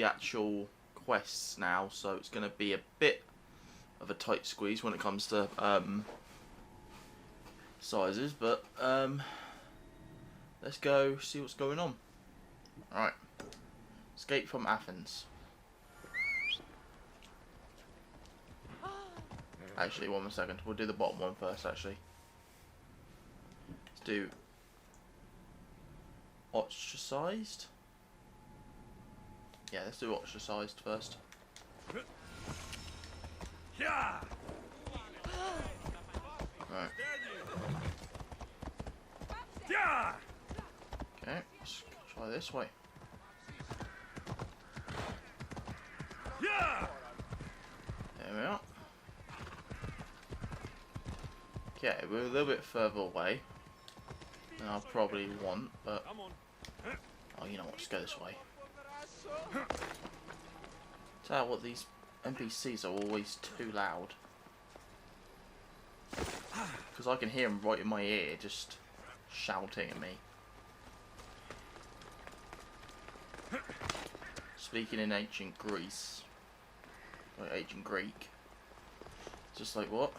actual quests now, so it's going to be a bit of a tight squeeze when it comes to sizes, but let's go see what's going on. Alright, escape from Athens. Actually, one more second, we'll do the bottom one first actually. Let's do ostracized. Yeah, let's do ostracized first. Right. Okay, let's try this way. There we are. Okay, we're a little bit further away than I'll probably want, but oh, you know what? Let's go this way. Tell you what, these NPCs are always too loud. Because I can hear them right in my ear, just shouting at me. Speaking in ancient Greece, or ancient Greek, just like what?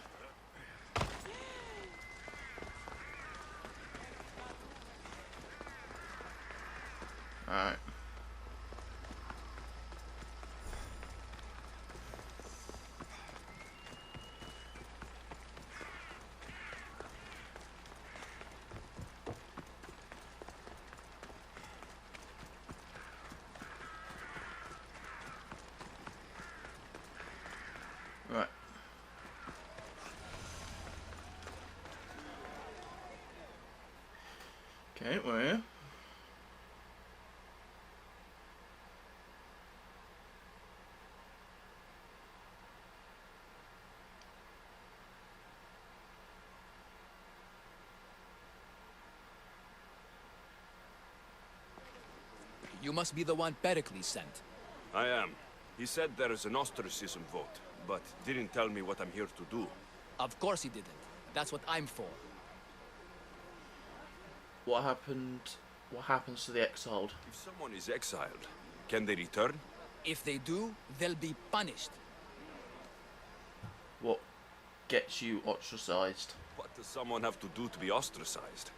Alright. Right. Okay, we're here. You must be the one Perikle'S sent. I am. He said there is an ostracism vote, but didn't tell me what I'm here to do. Of course he didn't. That's what I'm for. What happened? What happens to the exiled? If someone is exiled, can they return? If they do, they'll be punished. What gets you ostracized? What does someone have to do to be ostracized?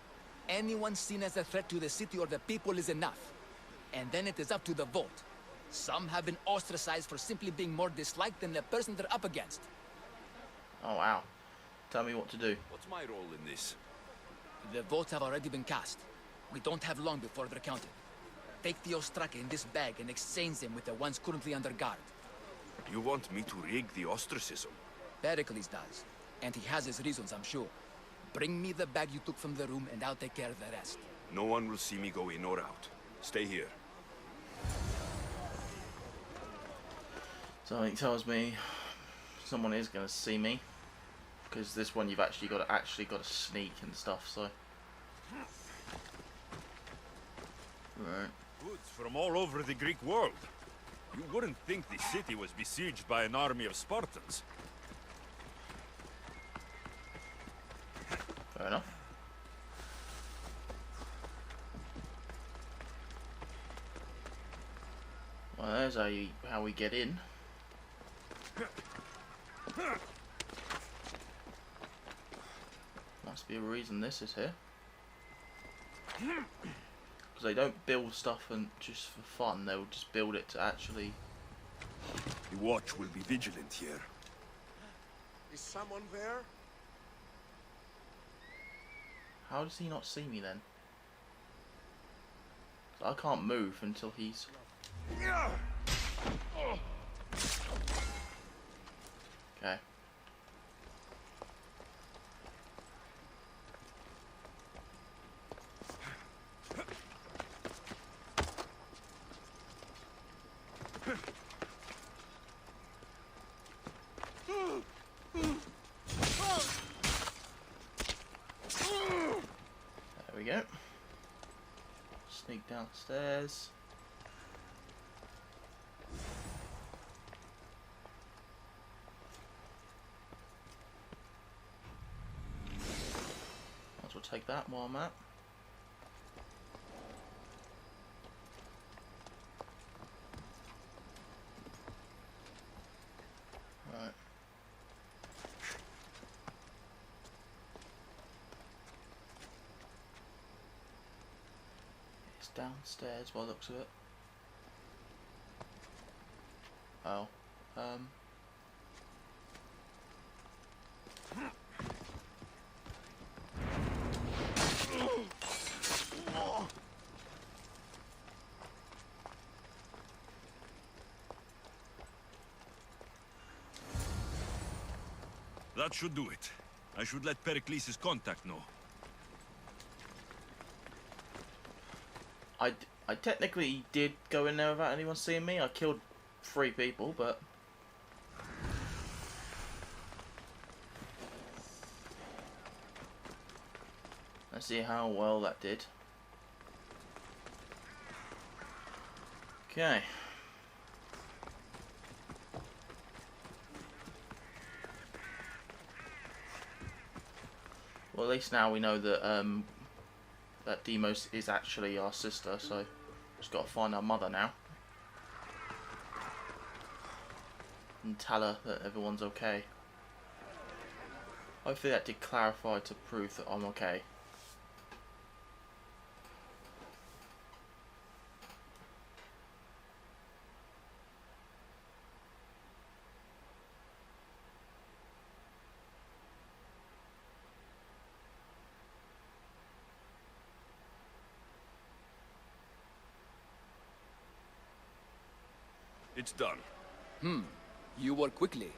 Anyone seen as a threat to the city or the people is enough. And then it is up to the vote. Some have been ostracized for simply being more disliked than the person they're up against. Oh wow. Tell me what to do. What's my role in this? The votes have already been cast. We don't have long before they're counted. Take the ostraka in this bag and exchange them with the ones currently under guard. You want me to rig the ostracism? Perikle'S does. And he has his reasons, I'm sure. Bring me the bag you took from the room and I'll take care of the rest. No one will see me go in or out. Stay here. Something tells me someone is going to see me, because this one you've actually got to sneak and stuff. So, right. Goods from all over the Greek world. You wouldn't think the city was besieged by an army of Spartans. Fair enough. Well, there's how we get in. Must be a reason this is here. Because they don't build stuff and just for fun, they'll just build it to actually... The watch will be vigilant here. Is someone there? How does he not see me then? 'Cause I can't move until he's... Okay. There we go. Sneak downstairs. Might as well take that while I'm at. It's downstairs by the looks of it. Oh. That should do it. I should let Perikle'S contact know. I technically did go in there without anyone seeing me. I killed 3 people, but... Let's see how well that did. Okay. Well, at least now we know that that Demos is actually our sister, so just got to find our mother now and tell her that everyone's okay. Hopefully that did clarify to prove that I'm okay. It's done. You work quickly.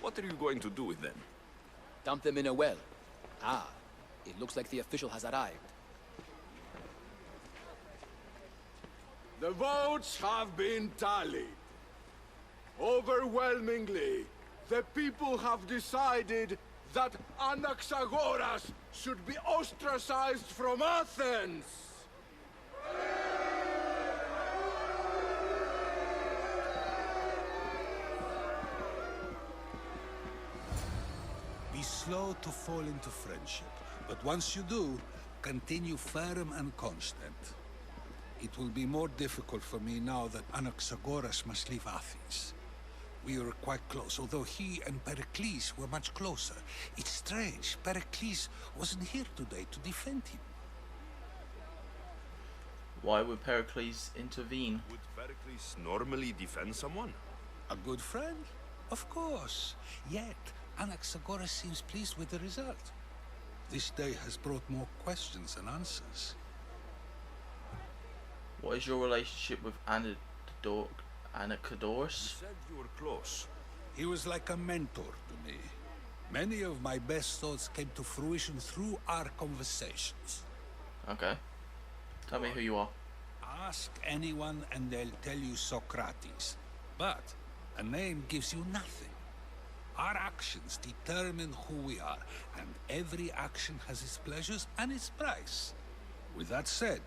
What are you going to do with them? Dump them in a well. Ah, it looks like the official has arrived. The votes have been tallied. Overwhelmingly, the people have decided that Anaxagoras should be ostracized from Athens! Be slow to fall into friendship, but once you do, continue firm and constant. It will be more difficult for me now that Anaxagoras must leave Athens. We were quite close, although he and Perikle'S were much closer. It's strange, Perikle'S wasn't here today to defend him. Why would Perikle'S intervene? Would Perikle'S normally defend someone? A good friend? Of course. Yet, Anaxagoras seems pleased with the result. This day has brought more questions than answers. What is your relationship with Anaxagoras? You said you were close. He was like a mentor to me. Many of my best thoughts came to fruition through our conversations. Okay. Tell me who you are. Ask anyone and they'll tell you Socrates. But a name gives you nothing. Our actions determine who we are, and every action has its pleasures and its price. With that said,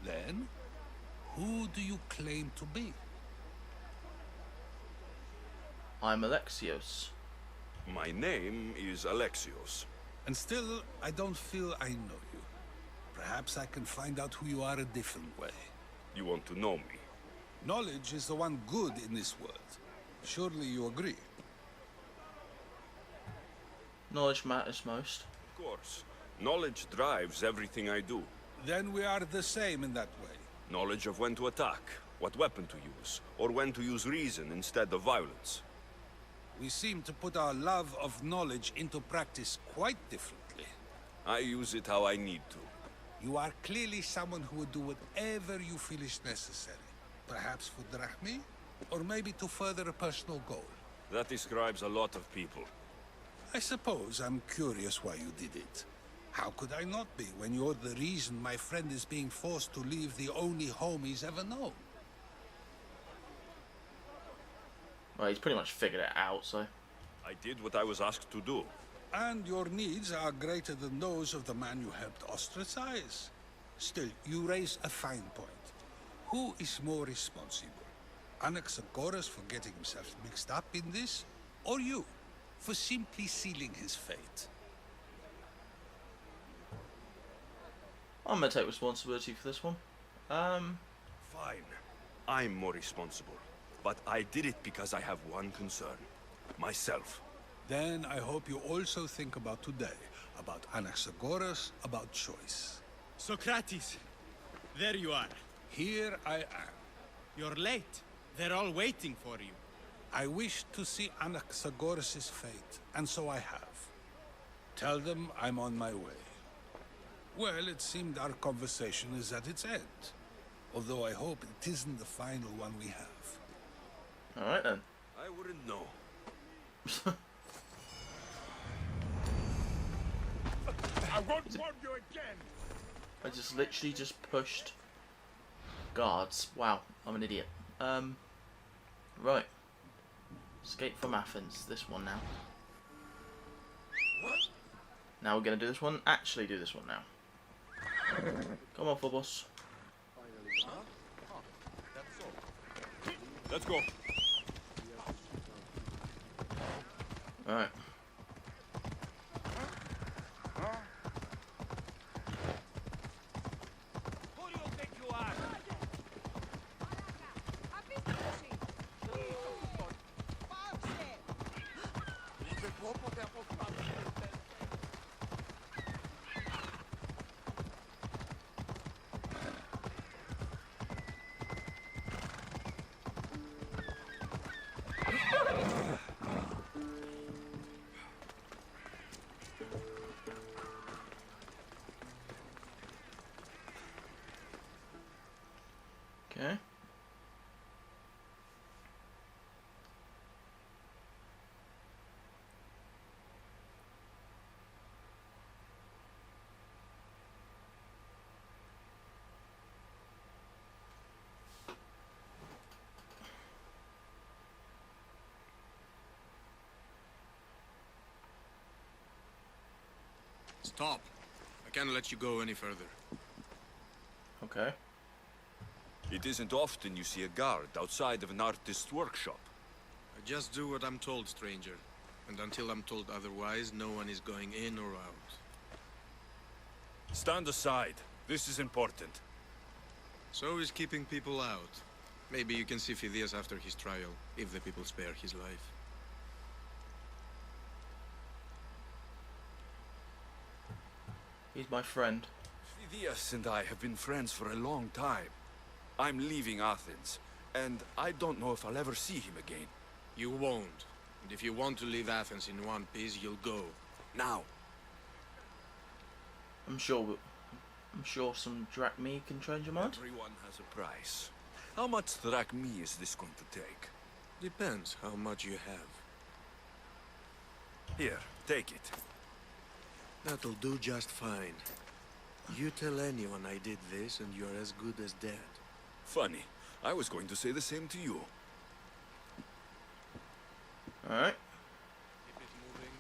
then, who do you claim to be? I'm Alexios. My name is Alexios. And still, I don't feel I know you. Perhaps I can find out who you are a different way. You want to know me? Knowledge is the one good in this world. Surely you agree? Knowledge matters most. Of course. Knowledge drives everything I do. Then we are the same in that way. Knowledge of when to attack, what weapon to use, or when to use reason instead of violence. We seem to put our love of knowledge into practice quite differently. I use it how I need to. You are clearly someone who would do whatever you feel is necessary. Perhaps for drachmi, or maybe to further a personal goal. That describes a lot of people. I suppose I'm curious why you did it. How could I not be when you're the reason my friend is being forced to leave the only home he's ever known? Well, he's pretty much figured it out, so... I did what I was asked to do. And your needs are greater than those of the man you helped ostracize. Still, you raise a fine point. Who is more responsible? Anaxagoras for getting himself mixed up in this? Or you, for simply sealing his fate? I'm gonna take responsibility for this one. Fine. I'm more responsible. But I did it because I have one concern. Myself. Then I hope you also think about today. About Anaxagoras, about choice. Socrates, There you are. Here I am. You're late. They're all waiting for you. I wish to see Anaxagoras' fate, and so I have. Tell them I'm on my way. Well, it seemed our conversation is at its end. Although I hope it isn't the final one we have. Alright then. I wouldn't know. I won't warn you again! I just literally just pushed guards. Wow, I'm an idiot. Right. Escape from Athens. This one now. Now we're gonna do this one. Actually do this one now. Come on, Phobos. Let's go. Alright. Who do you think you are? Okay. Stop. I can't let you go any further. Okay. It isn't often you see a guard outside of an artist's workshop. I just do what I'm told, stranger. And until I'm told otherwise, no one is going in or out. Stand aside. This is important. So is keeping people out. Maybe you can see Phidias after his trial, if the people spare his life. He's my friend. Phidias and I have been friends for a long time. I'm leaving Athens, and I don't know if I'll ever see him again. You won't. And if you want to leave Athens in one piece, you'll go. Now. I'm sure some drachmae can change your mind. Everyone has a price. How much drachmae is this going to take? Depends how much you have. Here, take it. That'll do just fine. You tell anyone I did this, and you're as good as dead. Funny. I was going to say the same to you. Alright. Keep it moving.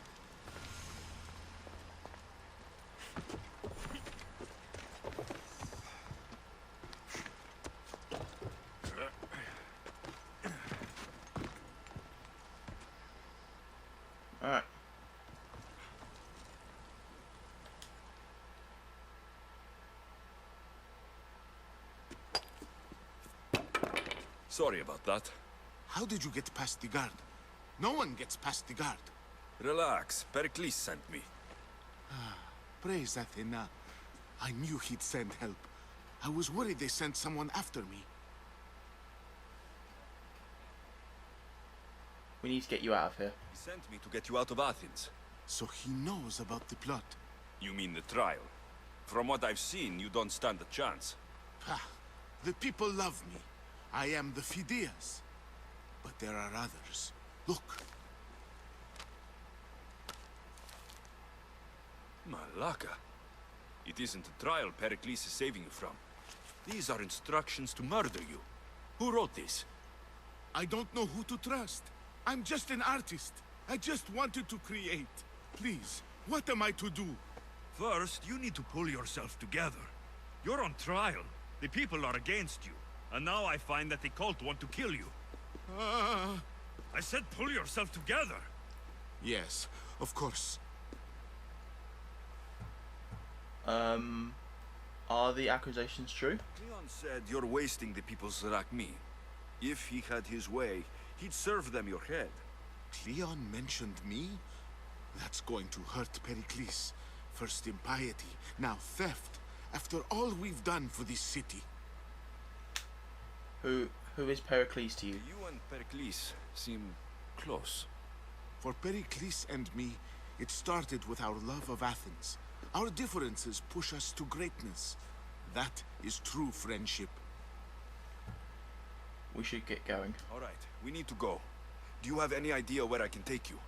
Alright. Sorry about that. How did you get past the guard? No one gets past the guard. Relax. Perikle'S sent me. Praise Athena. I knew he'd send help. I was worried they sent someone after me. We need to get you out of here. He sent me to get you out of Athens. So he knows about the plot. You mean the trial? From what I've seen, you don't stand a chance. Ha! The people love me. I am the Phidias. But there are others. Look. Malaka. It isn't a trial Perikle'S is saving you from. These are instructions to murder you. Who wrote this? I don't know who to trust. I'm just an artist. I just wanted to create. Please, what am I to do? First, you need to pull yourself together. You're on trial. The people are against you. And now I find that the cult want to kill you. I said pull yourself together. Yes, of course. Are the accusations true? Leon said you're wasting the people's drachmae. If he had his way, he'd serve them your head. Cleon mentioned me? That's going to hurt Perikle'S. First impiety, now theft. after all we've done for this city. Who is Perikle'S to you? You and Perikle'S seem close. For Perikle'S and me, it started with our love of Athens. Our differences push us to greatness. That is true friendship. We should get going. All right, we need to go. Do you have any idea where I can take you?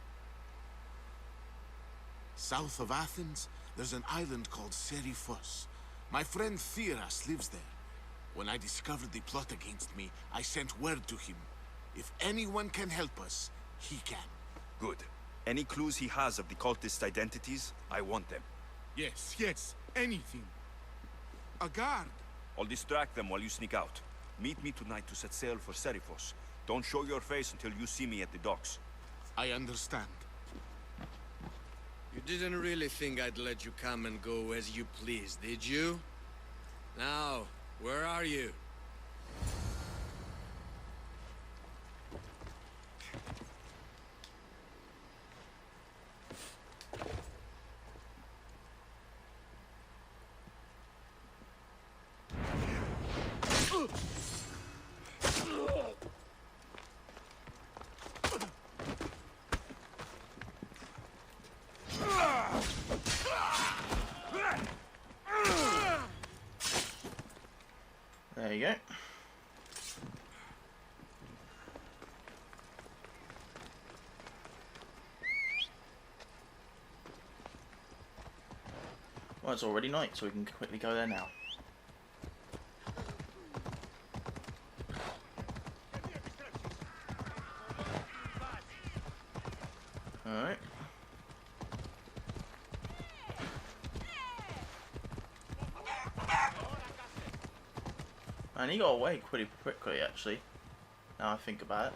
South of Athens, there's an island called Symposium. My friend Theras lives there. When I discovered the plot against me, I sent word to him. If anyone can help us, he can. Good. Any clues he has of the cultists' identities, I want them. Yes, yes, anything. A guard. I'll distract them while you sneak out. Meet me tonight to set sail for Symposium. Don't show your face until you see me at the docks. I understand. You didn't really think I'd let you come and go as you please, did you? Now, where are you? There you go. Well, it's already night, so we can quickly go there now. Alright. And he got away pretty quickly, actually. Now I think about it.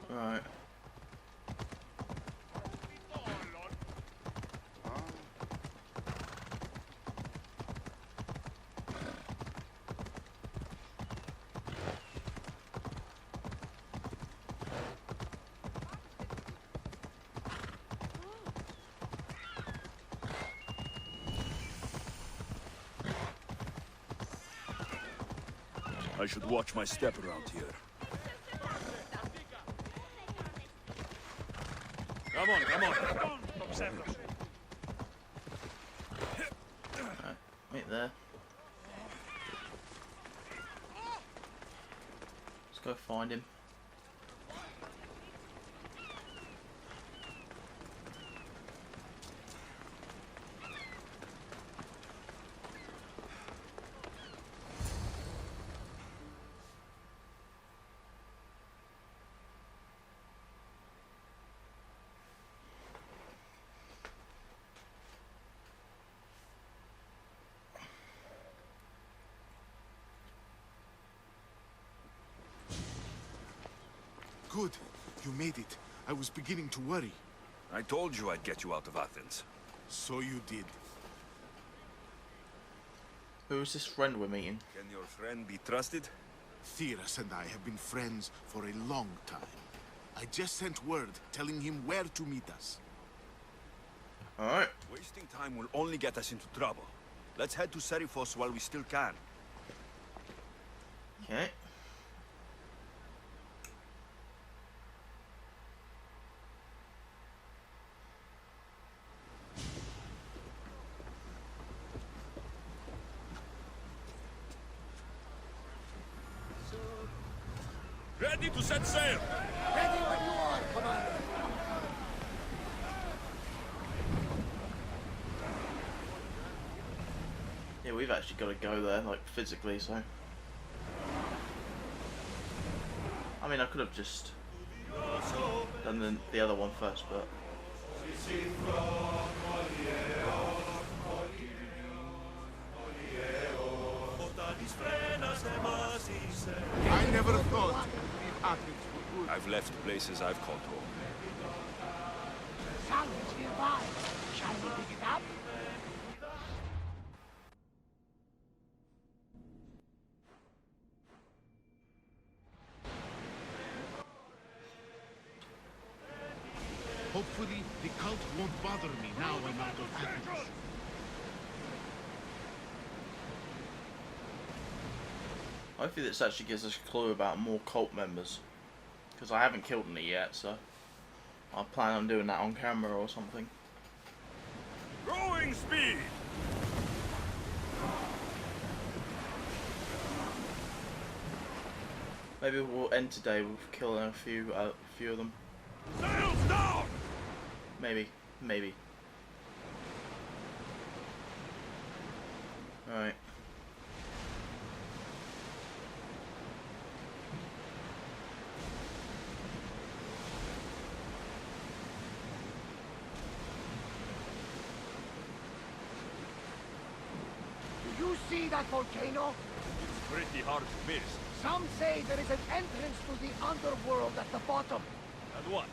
Right. I should watch my step around here. Come on, come on. Right there. Let's go find him. Good. You made it. I was beginning to worry. I told you I'd get you out of Athens. So you did. Who is this friend we're meeting? Can your friend be trusted? Theras and I have been friends for a long time. I just sent word telling him where to meet us. Alright. Wasting time will only get us into trouble. Let's head to Symposium while we still can. Okay. Ready to set sail! Ready when you are, Commander. Yeah, we've actually got to go there, like, physically, so... I mean, I could have just done the other one first, but... I never thought the Athens would good. I've left places I've called home. Silence nearby. Shall we pick it up? Hopefully, the cult won't bother me now I'm out of Athens. Hopefully this actually gives us a clue about more cult members. Because I haven't killed any yet, so I plan on doing that on camera or something. Growing speed! Maybe we'll end today with killing a few of them. Sails down! Maybe. Alright. Do you see that volcano? It's pretty hard to miss. Some say there is an entrance to the underworld at the bottom. And what?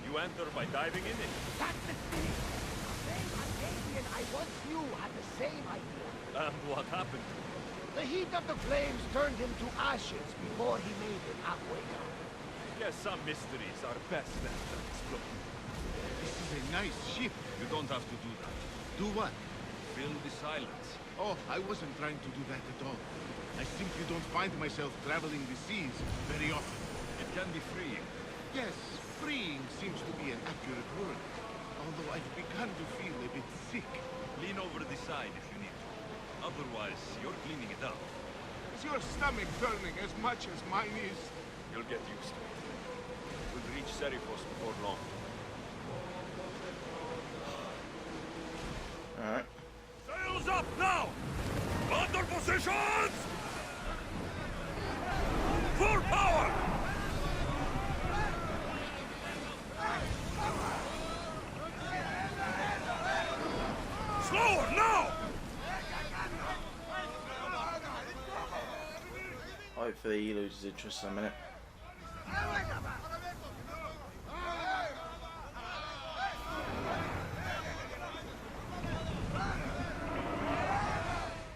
You enter by diving in it? That's the thing. A very Arcadian I once knew had the same idea. And what happened? The heat of the flames turned him to ashes before he made it halfway down. Guess some mysteries are best left unexplored. This is a nice ship. You don't have to do that. Do what? Fill the silence. Oh, I wasn't trying to do that at all. I simply don't find myself traveling the seas very often. It can be freeing. Yes, freeing seems to be an accurate word. Although I've begun to feel a bit sick. Lean over the side if you need to. Otherwise, you're cleaning it up. Is your stomach burning as much as mine is? You'll get used to it. We'll reach Serifos before long. Alright. Sails up now! Under positions! Full power! Slower now! Hopefully he loses interest in a minute.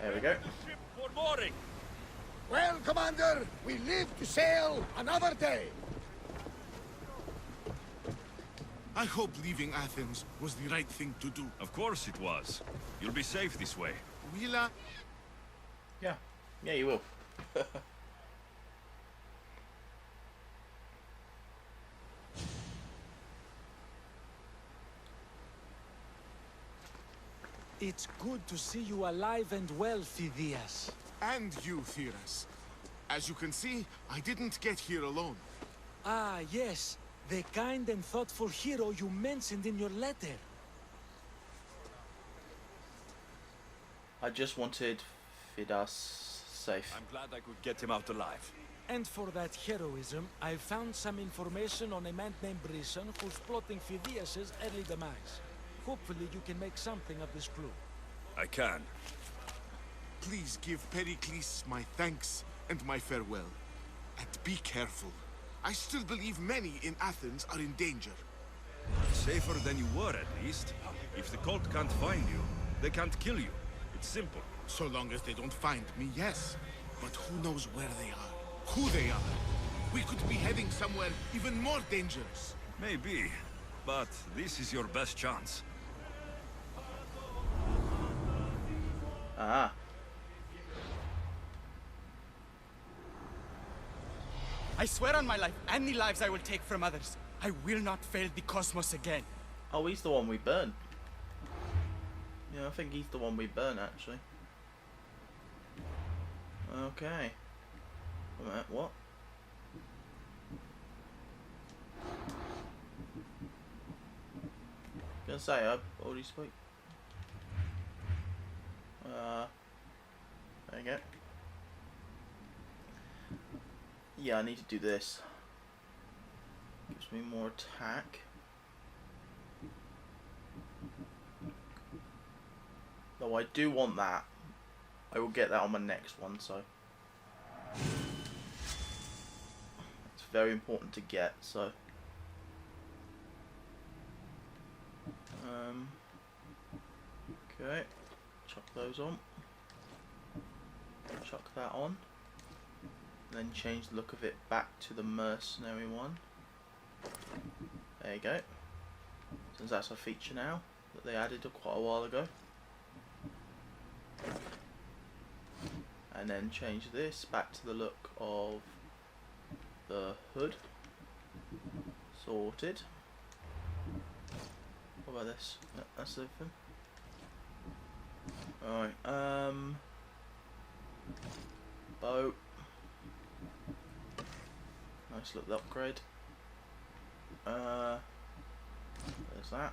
There we go. Ship for mooring! Well, Commander, we live to sail another day. I hope leaving Athens was the right thing to do. Of course it was. You'll be safe this way. Will I? Yeah. Yeah, you will. It's good to see you alive and well, Phidias. And you, Theras. As you can see, I didn't get here alone. Ah, yes. The kind and thoughtful hero you mentioned in your letter. I just wanted Phidias safe. I'm glad I could get him out alive. And for that heroism, I found some information on a man named Brisson who's plotting Phidias' early demise. Hopefully you can make something of this clue. I can. Please give Perikle'S my thanks and my farewell. And be careful. I still believe many in Athens are in danger. Safer than you were, at least. If the cult can't find you, they can't kill you. It's simple. So long as they don't find me, yes. But who knows where they are? Who they are? We could be heading somewhere even more dangerous. Maybe. But this is your best chance. Ah. I swear on my life and the lives I will take from others, I will not fail the cosmos again. Oh, he's the one we burn. Yeah, I think he's the one we burn, actually. Okay. Wait a minute, what? Gonna say, I already spoke. There you go. Yeah, I need to do this. Gives me more attack. Though I do want that. I will get that on my next one, so. It's very important to get, so. Okay. Chuck those on. Chuck that on. Then change the look of it back to the mercenary one. There you go. since that's a feature now that they added quite a while ago. And then change this back to the look of the hood. Sorted. What about this? No, that's everything. Alright, boat. Nice little upgrade. There's that.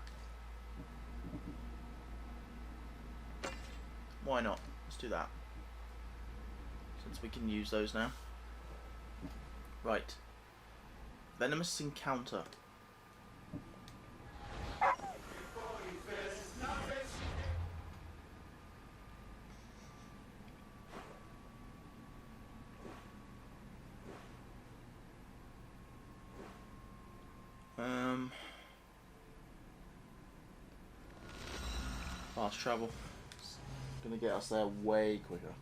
Why not? Let's do that. Since we can use those now. Right. Venomous encounter. Fast travel. It's gonna get us there way quicker.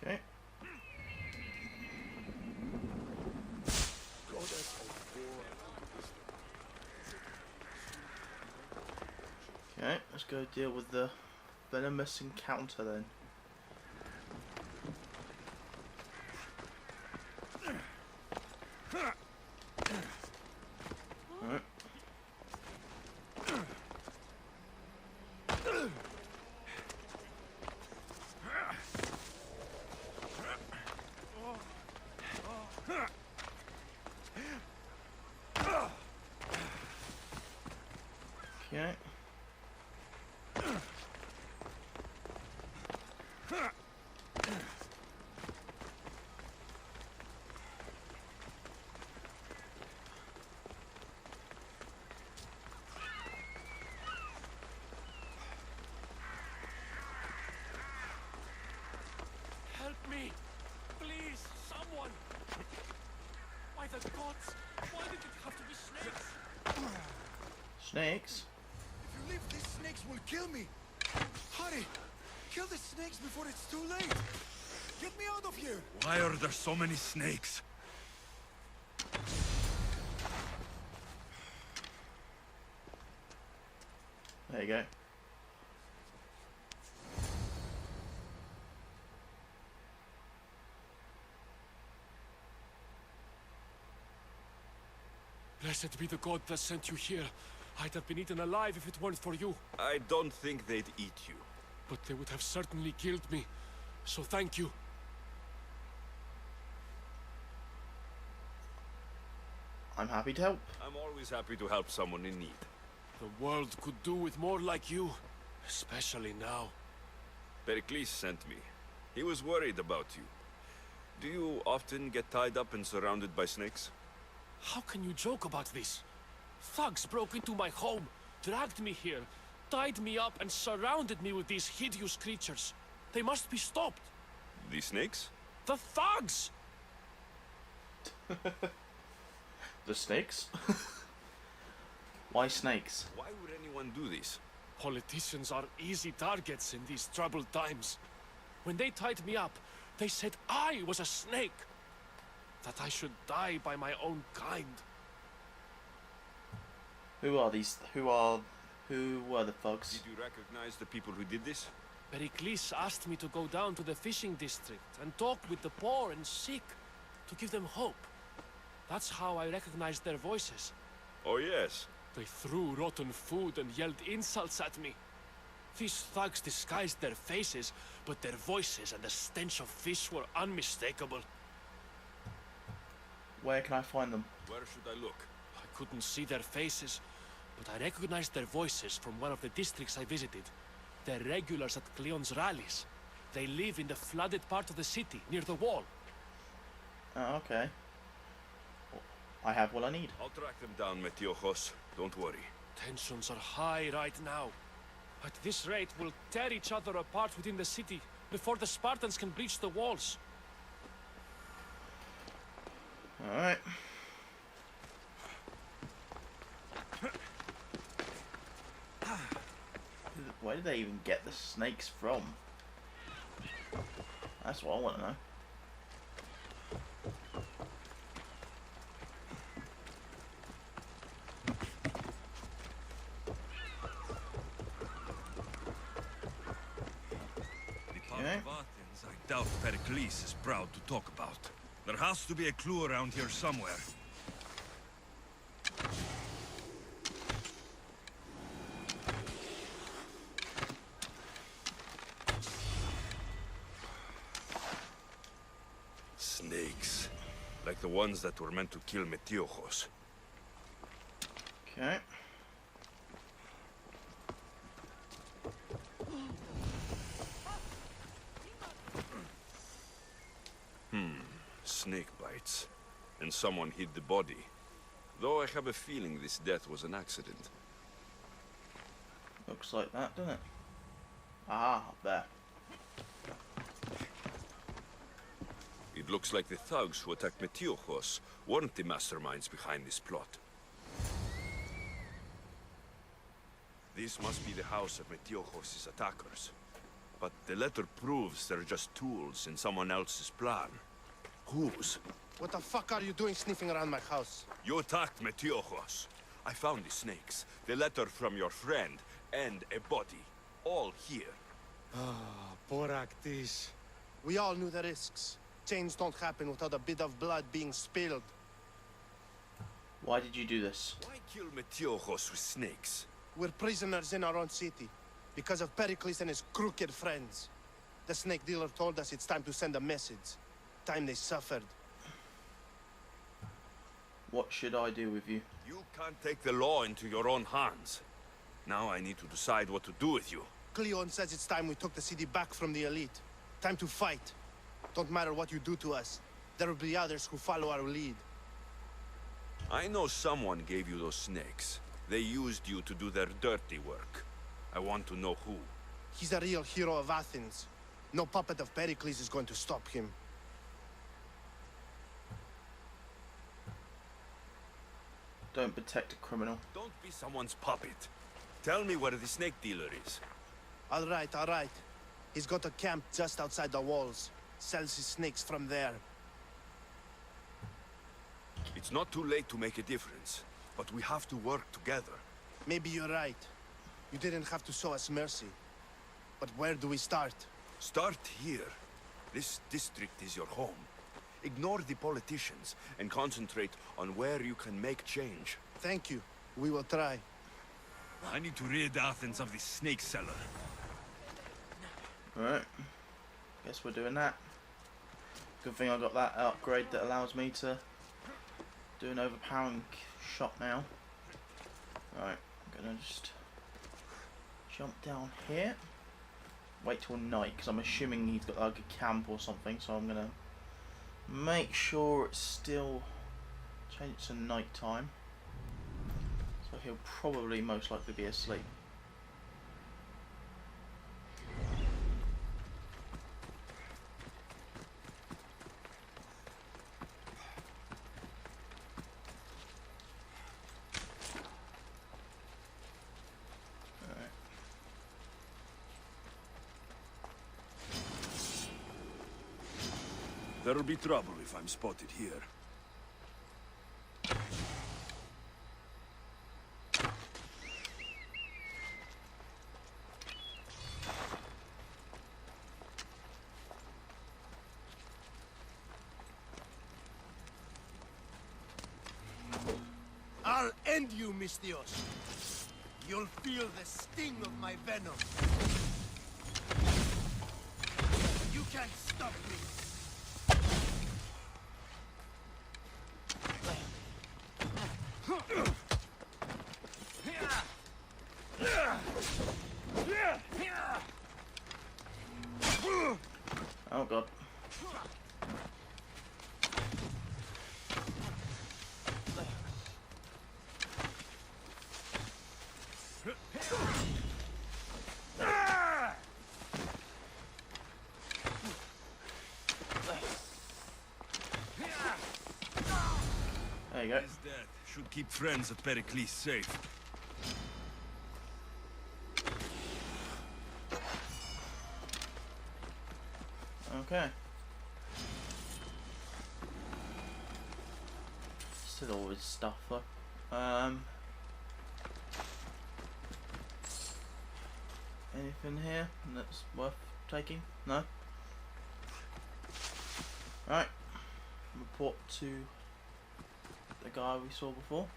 Okay. Okay, let's go deal with the venomous encounter then. Alright. Okay. Help me! Please, someone! By the gods, why did it have to be snakes? Snakes? If you leave, these snakes will kill me. Hurry! Kill the snakes before it's too late. Get me out of here! Why are there so many snakes? There you go. Blessed be the god that sent you here. I'd have been eaten alive if it weren't for you. I don't think they'd eat you. But they would have certainly killed me. So thank you. I'm happy to help. I'm always happy to help someone in need. The world could do with more like you. Especially now. Perikle'S sent me. He was worried about you. Do you often get tied up and surrounded by snakes? How can you joke about this? Thugs broke into my home, dragged me here, tied me up and surrounded me with these hideous creatures. They must be stopped. The snakes? The thugs! The snakes? Why snakes? Why would anyone do this? Politicians are easy targets in these troubled times. When they tied me up, they said I was a snake. That I should die by my own kind. Who are these? Who were the thugs? Did you recognize the people who did this? Perikle'S asked me to go down to the fishing district and talk with the poor and sick, to give them hope. That's how I recognized their voices. Oh, yes. They threw rotten food and yelled insults at me. These thugs disguised their faces, but their voices and the stench of fish were unmistakable. Where can I find them? Where should I look? I couldn't see their faces, but I recognized their voices from one of the districts I visited. They're regulars at Cleon's rallies. They live in the flooded part of the city, near the wall. Oh, okay. I have what I need. I'll track them down, Metiojos. Don't worry. Tensions are high right now. At this rate, we'll tear each other apart within the city before the Spartans can breach the walls. Alright. Where did they even get the snakes from? That's what I want to know. Part of Athens I doubt Perikle'S is proud to talk about. There has to be a clue around here somewhere. Snakes. Like the ones that were meant to kill Metiojos. Okay. Snake bites. And someone hid the body. Though I have a feeling this death was an accident. Looks like that, doesn't it? Ah, up there. It looks like the thugs who attacked Metiojos weren't the masterminds behind this plot. This must be the house of Metiojos' attackers. But the letter proves they're just tools in someone else's plan. Whose? What the fuck are you doing sniffing around my house? You attacked Metiojos. I found the snakes, the letter from your friend, and a body. All here. Ah, Perikle'S. We all knew the risks. Change don't happen without a bit of blood being spilled. Why did you do this? Why kill Metiojos with snakes? We're prisoners in our own city, because of Perikle'S and his crooked friends. The snake dealer told us it's time to send a message. Time they suffered. What should I do with you? You can't take the law into your own hands. Now I need to decide what to do with you. Cleon says it's time we took the city back from the elite. Time to fight. Don't matter what you do to us. There will be others who follow our lead. I know someone gave you those snakes. They used you to do their dirty work. I want to know who. He's a real hero of Athens. No puppet of Perikle'S is going to stop him. Don't protect a criminal. Don't be someone's puppet. Tell me where the snake dealer is. All right, all right. He's got a camp just outside the walls. Sells his snakes from there. It's not too late to make a difference, but we have to work together. Maybe you're right. You didn't have to show us mercy. But where do we start? Start here. This district is your home. Ignore the politicians and concentrate on where you can make change. Thank you. We will try. I need to rid Athens of this snake seller. Alright. Guess we're doing that. Good thing I got that upgrade that allows me to do an overpowering shot now. Right, I'm gonna just jump down here. Wait till night, because I'm assuming he's got like a camp or something, so I'm gonna make sure it's still changed to night time. So he'll probably most likely be asleep. There'll be trouble if I'm spotted here. end you, Mistios. You'll feel the sting of my venom. You can't stop me. Oh god. There you go. His death should keep friends at Perikle'S safe. Okay. Still all his stuff though. Anything here that's worth taking? No? Right. Report to the guy we saw before.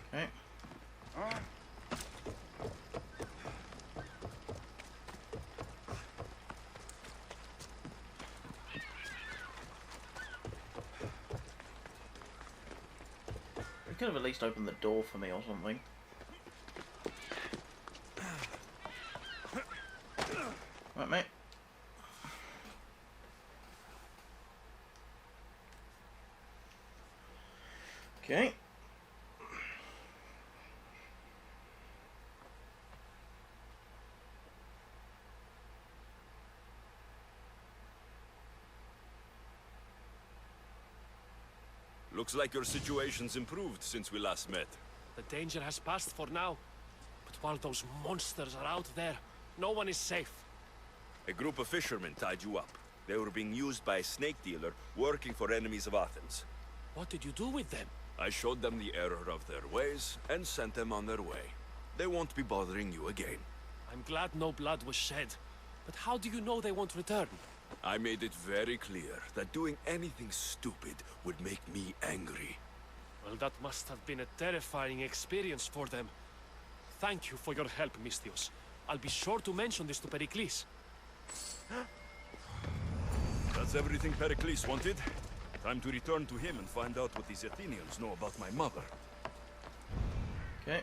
Okay. You could have at least opened the door for me or something. Right, mate. Okay. Looks like your situation's improved since we last met. The danger has passed for now. But while those monsters are out there, no one is safe. A group of fishermen tied you up. They were being used by a snake dealer working for enemies of Athens. What did you do with them? I showed them the error of their ways and sent them on their way. They won't be bothering you again. I'm glad no blood was shed. But how do you know they won't return? I made it very clear that doing anything stupid would make me angry. Well, that must have been a terrifying experience for them. Thank you for your help, Mistios. I'll be sure to mention this to Perikle'S. That's everything Perikle'S wanted. Time to return to him and find out what these Athenians know about my mother. Okay.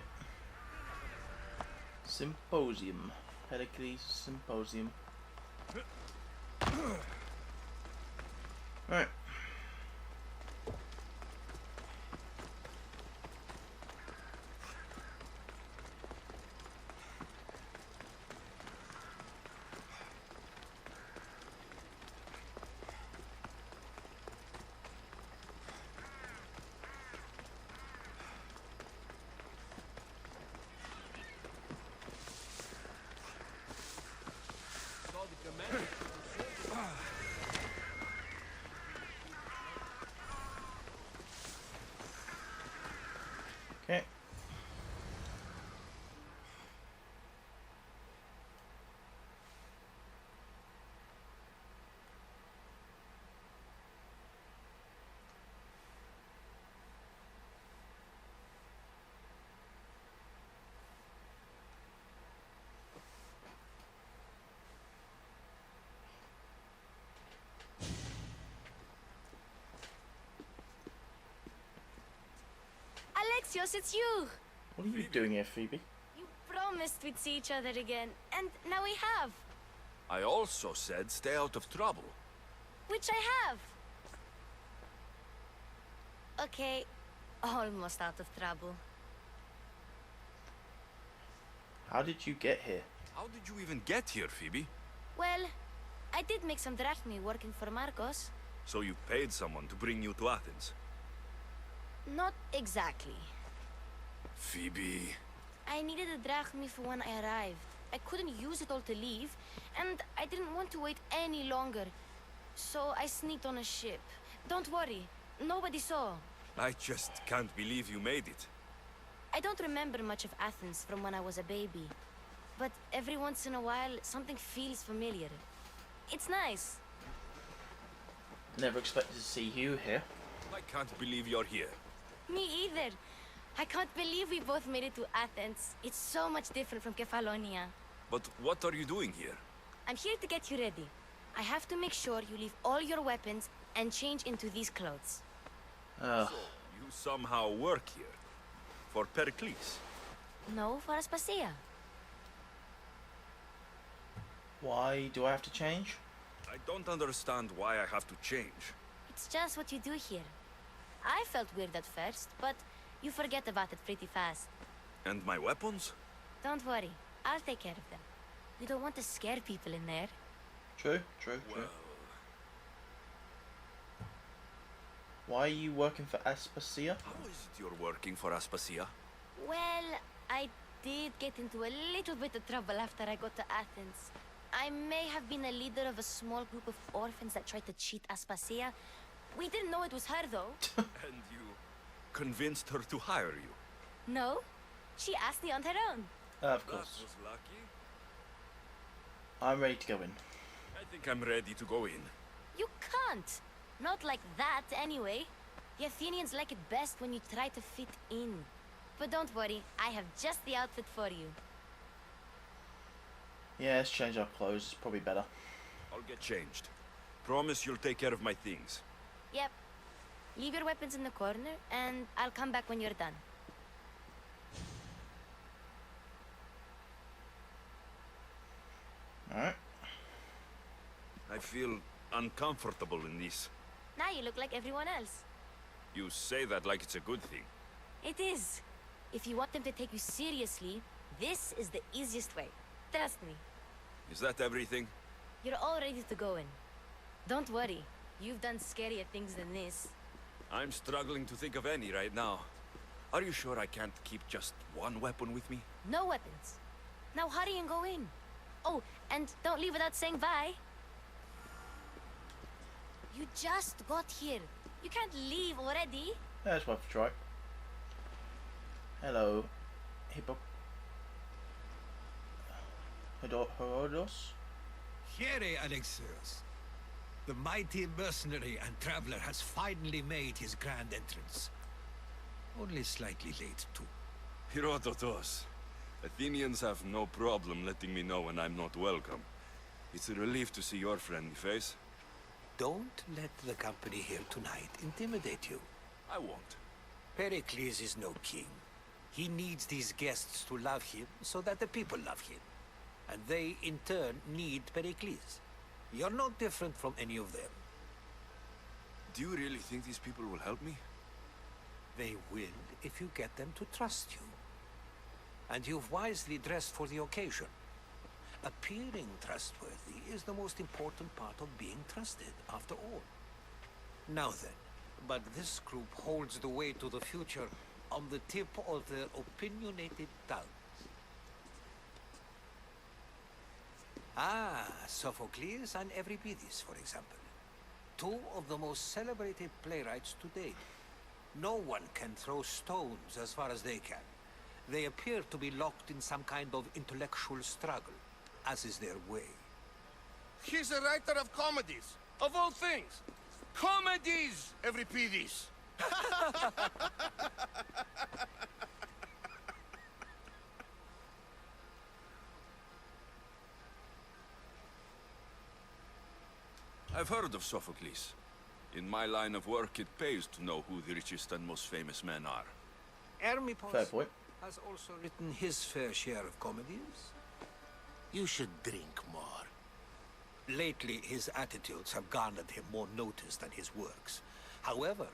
Symposium. Perikle'S Symposium. Right. Okay. Alexios, it's you! What are you doing here, Phoebe? You promised we'd see each other again, and now we have. I also said stay out of trouble. Which I have. Okay, almost out of trouble. How did you get here? How did you even get here, Phoebe? Well, I did make some drachmi working for Marcos. So you paid someone to bring you to Athens? Not exactly. Phoebe... I needed a drachmi for when I arrived. I couldn't use it all to leave, and I didn't want to wait any longer. So I sneaked on a ship. Don't worry. Nobody saw. I just can't believe you made it. I don't remember much of Athens from when I was a baby. But every once in a while, something feels familiar. It's nice. Never expected to see you here. I can't believe you're here. Me either. I can't believe we both made it to Athens. It's so much different from Kefalonia. But what are you doing here? I'm here to get you ready. I have to make sure you leave all your weapons and change into these clothes. So, you somehow work here? For Perikle'S? No, for Aspasia. Why do I have to change? I don't understand why I have to change. It's just what you do here. I felt weird at first, but you forget about it pretty fast. And my weapons? Don't worry, I'll take care of them. We don't want to scare people in there. True. Well... Why are you working for Aspasia? How is it you're working for Aspasia? Well, I did get into a little bit of trouble after I got to Athens. I may have been a leader of a small group of orphans that tried to cheat Aspasia. We didn't know it was her, though. And you convinced her to hire you? No, she asked me on her own. Of course. That was lucky. I'm ready to go in. I think I'm ready to go in. You can't. Not like that, anyway. The Athenians like it best when you try to fit in. But don't worry, I have just the outfit for you. Yeah, let's change our clothes. It's probably better. I'll get changed. Promise you'll take care of my things. Yep. Leave your weapons in the corner, and I'll come back when you're done. Alright. I feel uncomfortable in this. Now you look like everyone else. You say that like it's a good thing. It is. If you want them to take you seriously, this is the easiest way. Trust me. Is that everything? You're all ready to go in. Don't worry. You've done scarier things than this. I'm struggling to think of any right now. Are you sure I can't keep just one weapon with me? No weapons. Now hurry and go in. Oh, and don't leave without saying bye. You just got here. You can't leave already. Yeah, it's worth a try. Hello. Herodos? Here, Alexios. The mighty mercenary and traveler has finally made his grand entrance. Only slightly late, too. Herodotos. Athenians have no problem letting me know when I'm not welcome. It's a relief to see your friendly face. Don't let the company here tonight intimidate you. I won't. Perikle'S is no king. He needs these guests to love him so that the people love him. And they, in turn, need Perikle'S. You're no different from any of them. Do you really think these people will help me? They will if you get them to trust you. And you've wisely dressed for the occasion. Appearing trustworthy is the most important part of being trusted, after all. Now then, but this group holds the way to the future on the tip of their opinionated tongues. Ah, Sophocles and Euripides, for example. Two of the most celebrated playwrights to date. No one can throw stones as far as they can. They appear to be locked in some kind of intellectual struggle, as is their way. He's a writer of comedies, of all things. Comedies, Euripides! I've heard of Sophocles. In my line of work, it pays to know who the richest and most famous men are. Hermippos Fair point. has also written his fair share of comedies. You should drink more. Lately, his attitudes have garnered him more notice than his works. However,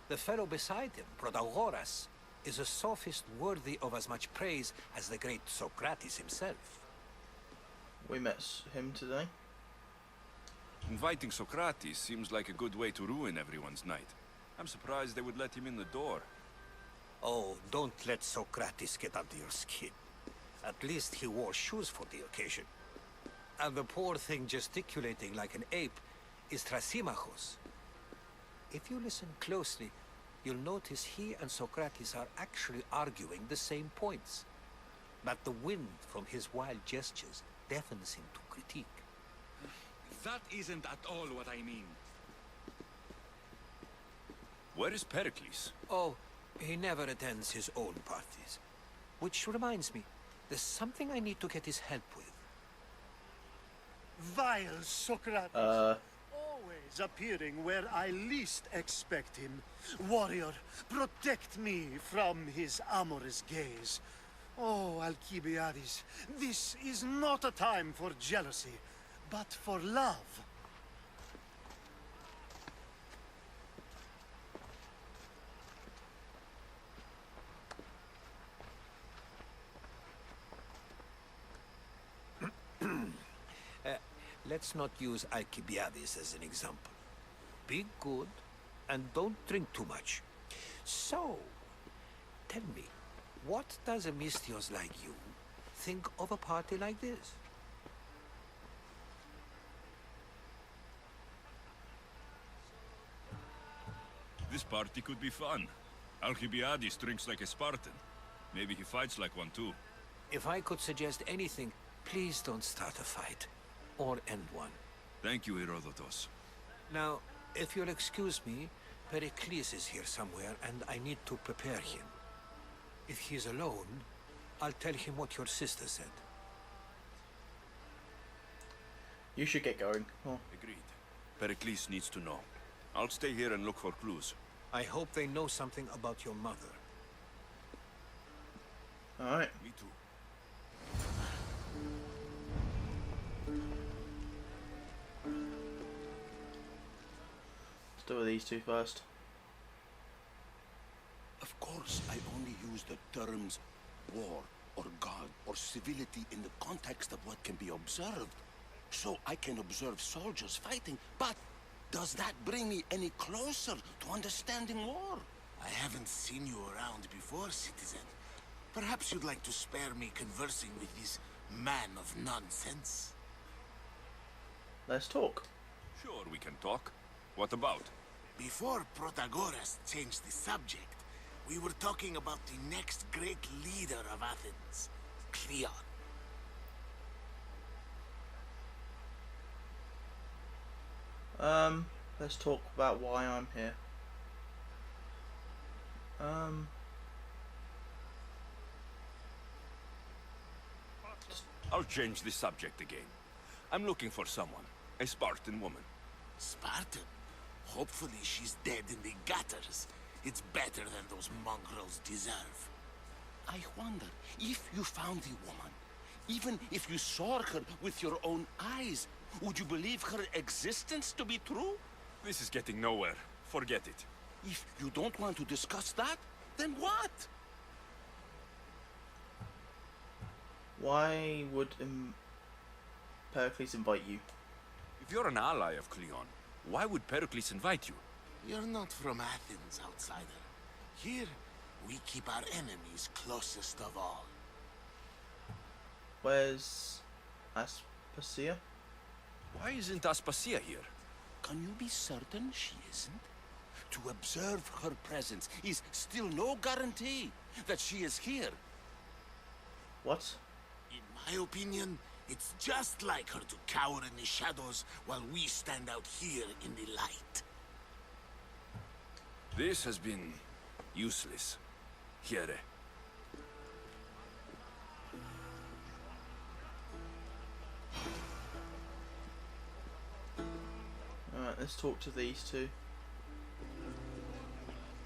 the fellow beside him, Protagoras, is a sophist worthy of as much praise as the great Socrates himself. We met him today. Inviting Socrates seems like a good way to ruin everyone's night. I'm surprised they would let him in the door. Oh, don't let Socrates get under your skin. At least he wore shoes for the occasion. And the poor thing gesticulating like an ape is Thrasymachos. if you listen closely, you'll notice he and Socrates are actually arguing the same points. But the wind from his wild gestures deafens him to critique. That isn't at all what I mean. Where is Perikle'S? Oh, he never attends his own parties. Which reminds me, there's something I need to get his help with. Vile Socrates! Always appearing where I least expect him. Warrior, protect me from his amorous gaze. Oh, Alcibiades, this is not a time for jealousy, but for love. Let's not use Alcibiades as an example. Be good, and don't drink too much. So, tell me, what does a Mystios like you think of a party like this? This party could be fun. Alcibiades drinks like a Spartan. Maybe he fights like one too. If I could suggest anything, please don't start a fight. Or end one. Thank you, Herodotus. Now, if you'll excuse me, Perikle'S is here somewhere, and I need to prepare him. If he's alone, I'll tell him what your sister said. You should get going. Oh. Agreed. Perikle'S needs to know. I'll stay here and look for clues. I hope they know something about your mother. Alright. Me too. Let's do with these two first. Of course, I only use the terms war or god or civility in the context of what can be observed. So I can observe soldiers fighting, but does that bring me any closer to understanding war? I haven't seen you around before, citizen. Perhaps you'd like to spare me conversing with this man of nonsense? Let's talk. Sure, we can talk. What about? Before Protagoras changed the subject, we were talking about the next great leader of Athens, Cleon. Let's talk about why I'm here. I'll change the subject again. I'm looking for someone. A Spartan woman. Spartan? Hopefully she's dead in the gutters. It's better than those mongrels deserve. I wonder, if you found the woman, even if you saw her with your own eyes, would you believe her existence to be true? This is getting nowhere. Forget it. If you don't want to discuss that, then what? Why would Perikle'S invite you? If you're an ally of Cleon, why would Perikle'S invite you? You're not from Athens, outsider. Here, we keep our enemies closest of all. Where's Aspasia? Why isn't Aspasia here? Can you be certain she isn't? To observe her presence is still no guarantee that she is here. What? In my opinion, it's just like her to cower in the shadows while we stand out here in the light. This has been useless. Here. Alright, let's talk to these two.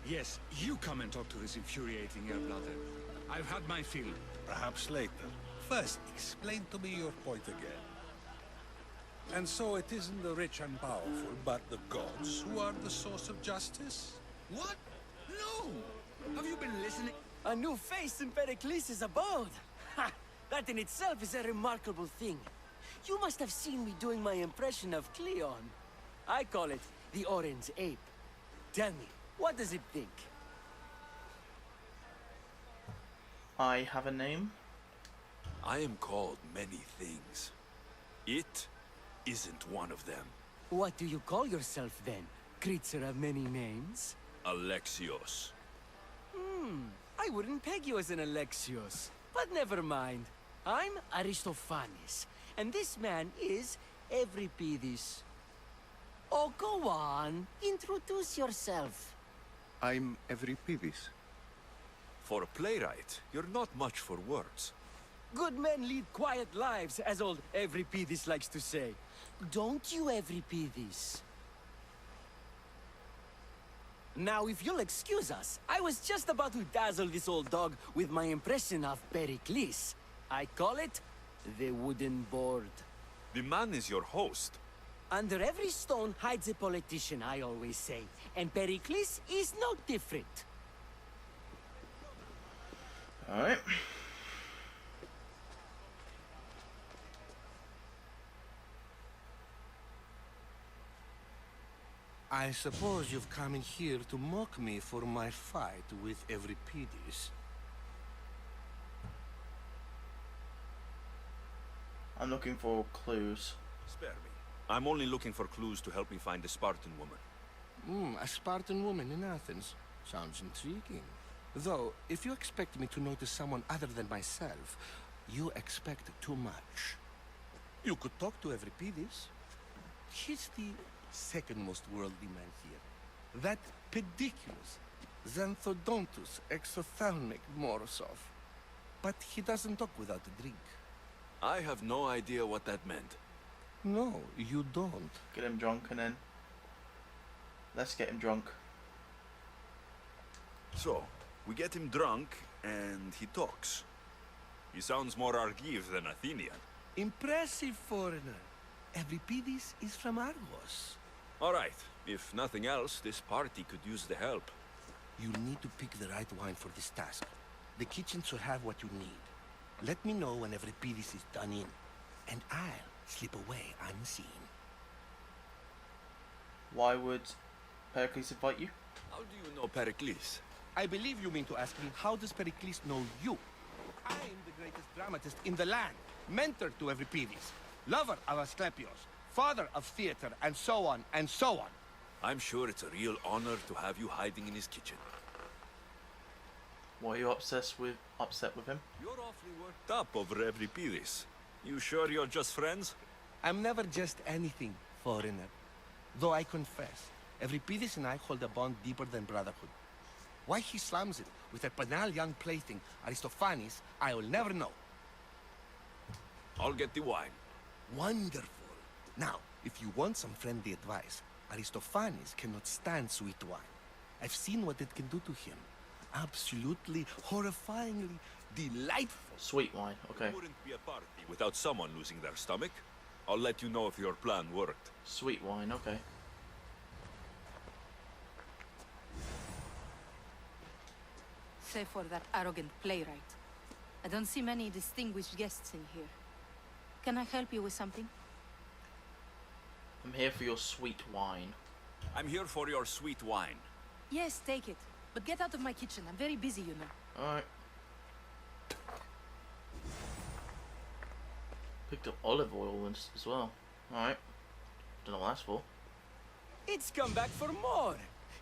Yes, you come and talk to this infuriating air brother. I've had my fill. Perhaps later. First, explain to me your point again. And so it isn't the rich and powerful, but the gods who are the source of justice? What? No! Have you been listening? A new face in Perikle'S' abode! Ha! That in itself is a remarkable thing. You must have seen me doing my impression of Cleon. I call it the Orange Ape. Tell me, what does it think? I have a name? I am called many things. It isn't one of them. What do you call yourself then? creature of many names. Alexios. I wouldn't peg you as an Alexios. But never mind. I'm Aristophanes, and this man is Euripides. Oh, go on. Introduce yourself. I'm Euripides. For a playwright, you're not much for words. Good men lead quiet lives, as old Euripides likes to say. Don't you, Euripides? Now, if you'll excuse us, I was just about to dazzle this old dog with my impression of Perikle'S. I call it the wooden board. The man is your host. Under every stone hides a politician, I always say. And Perikle'S is no different. Alright. I suppose you've come in here to mock me for my fight with Euripides. I'm looking for clues. Spare me. I'm only looking for clues to help me find a Spartan woman. A Spartan woman in Athens. Sounds intriguing. Though, if you expect me to notice someone other than myself, you expect too much. You could talk to Euripides. He's the second most worldly man here. That pediculous, xanthodontus, exophthalmic Morosov. But he doesn't talk without a drink. I have no idea what that meant. No, you don't. Get him drunk and then... Let's get him drunk. So, we get him drunk, and he talks. He sounds more Argive than Athenian. Impressive, foreigner. Euripides is from Argos. All right. If nothing else, this party could use the help. You need to pick the right wine for this task. The kitchen should have what you need. Let me know when Euripides is done in, and I'll slip away unseen. Why would Pericles invite you? How do you know Perikle'S? I believe you mean to ask me, how does Perikle'S know you? I'm the greatest dramatist in the land, mentor to Euripides, lover of Asclepios, father of theater, and so on, and so on. I'm sure it's a real honor to have you hiding in his kitchen. Why are you upset with him? You're awfully worked up over Euripides. You sure you're just friends? I'm never just anything, foreigner. Though I confess, Euripides and I hold a bond deeper than brotherhood. Why he slams it with a banal young plaything, Aristophanes, I will never know. I'll get the wine. Wonderful. Now, if you want some friendly advice, Aristophanes cannot stand sweet wine. I've seen what it can do to him. Absolutely, horrifyingly delightful. Sweet wine, okay. It wouldn't be a party without someone losing their stomach. I'll let you know if your plan worked. Sweet wine, okay. Save for that arrogant playwright. I don't see many distinguished guests in here. Can I help you with something? I'm here for your sweet wine. I'm here for your sweet wine. Yes, take it. But get out of my kitchen. I'm very busy, you know. Alright. Picked up olive oil as well. Alright. Don't know what that's for. It's come back for more.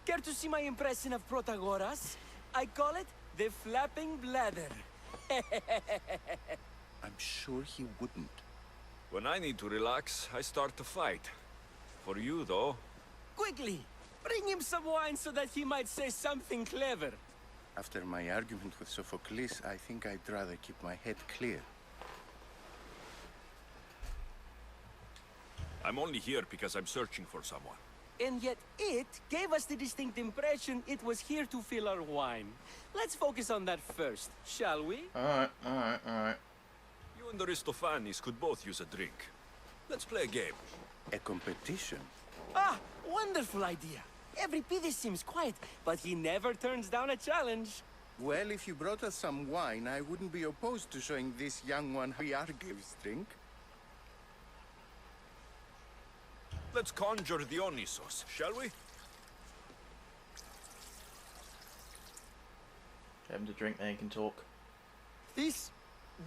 Care to see my impression of Protagoras? I call it the flapping bladder. I'm sure he wouldn't. When I need to relax, I start to fight. For you, though... Quickly! Bring him some wine so that he might say something clever. After my argument with Sophocles, I think I'd rather keep my head clear. I'm only here because I'm searching for someone. And yet it gave us the distinct impression it was here to fill our wine. Let's focus on that first, shall we? Alright, alright, alright. You and Aristophanes could both use a drink. Let's play a game. A competition? Ah, wonderful idea. Euripides seems quiet, but he never turns down a challenge. Well, if you brought us some wine, I wouldn't be opposed to showing this young one how Argives drink. Let's conjure Dionysos, shall we? Get him to drink, then he can talk. This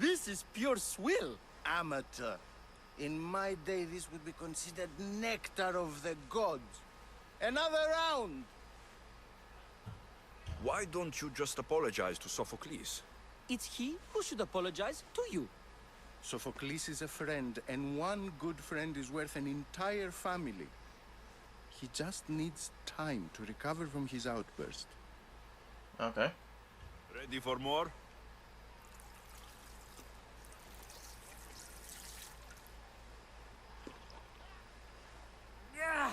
is pure swill. Amateur. In my day, this would be considered nectar of the gods. Another round! Why don't you just apologize to Sophocles? It's he who should apologize to you. Sophocles is a friend, and one good friend is worth an entire family. He just needs time to recover from his outburst. Okay. Ready for more? Yeah,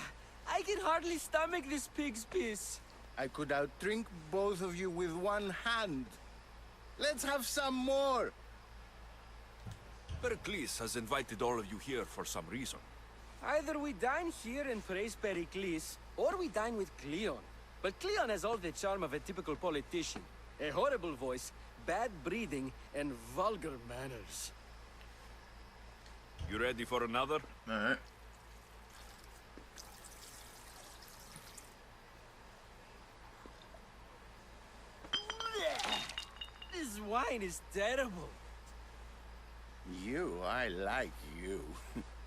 I can hardly stomach this pig's piss. I could outdrink both of you with one hand. Let's have some more! Perikle'S has invited all of you here for some reason. Either we dine here and praise Perikle'S, or we dine with Cleon. But Cleon has all the charm of a typical politician. A horrible voice, bad breeding, and vulgar manners. You ready for another? Alright. This wine is terrible. I like you.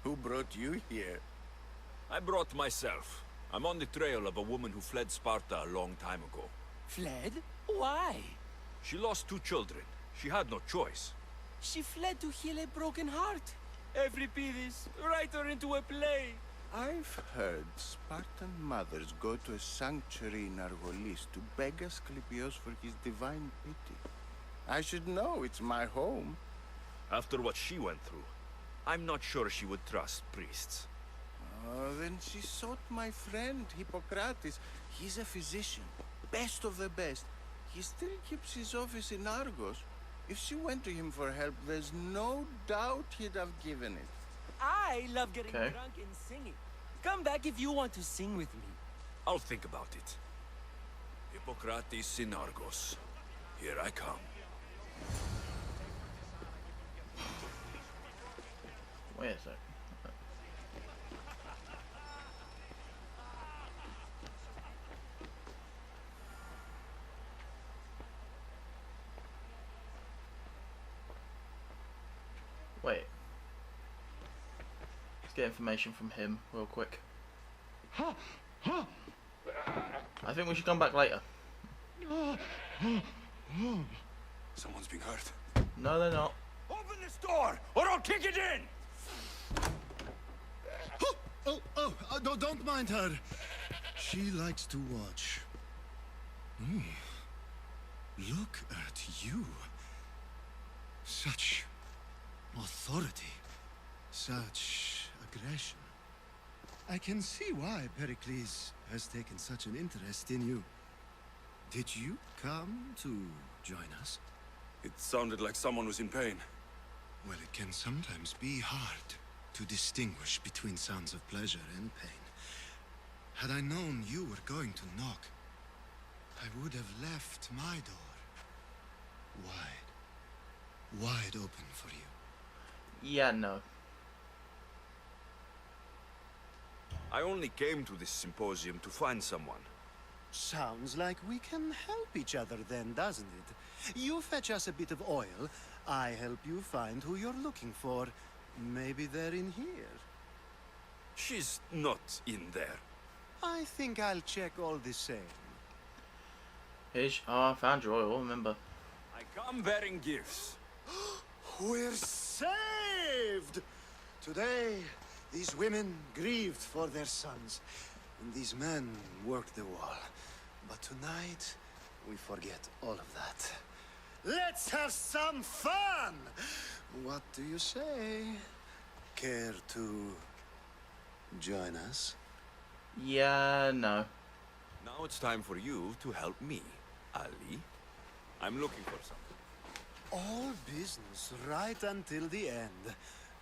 Who brought you here? I brought myself. I'm on the trail of a woman who fled Sparta a long time ago. Fled? Why? She lost 2 children. She had no choice. She fled to heal a broken heart. Every Pidis, write her into a play. I've heard Spartan mothers go to a sanctuary in Argolis to beg Asclepios for his divine pity. I should know, it's my home. After what she went through, I'm not sure she would trust priests. Then she sought my friend, Hippocrates. He's a physician, best of the best. He still keeps his office in Argos. If she went to him for help, there's no doubt he'd have given it. I love getting drunk and singing. Come back if you want to sing with me. I'll think about it. Hippocrates in Argos. Here I come. Wait a sec. Wait. Let's get information from him real quick. I think we should come back later. Someone's being hurt. No, they're not. Open this door, or I'll kick it in! Don't mind her. She likes to watch. Look at you. Such authority. Such aggression. I can see why Perikle'S has taken such an interest in you. Did you come to join us? It sounded like someone was in pain. Well, it can sometimes be hard to distinguish between sounds of pleasure and pain. Had I known you were going to knock, I would have left my door wide open for you. Yeah, no. I only came to this symposium to find someone. Sounds like we can help each other then, doesn't it? You fetch us a bit of oil, I help you find who you're looking for. Maybe they're in here. She's not in there. I think I'll check all the same. Here's... Oh, I found your oil, remember. I come bearing gifts. We're saved! Today, these women grieved for their sons, and these men worked the wall. But tonight, we forget all of that. Let's have some fun! What do you say? Care to join us? Yeah, no. Now it's time for you to help me, Ali. I'm looking for something. All business right until the end.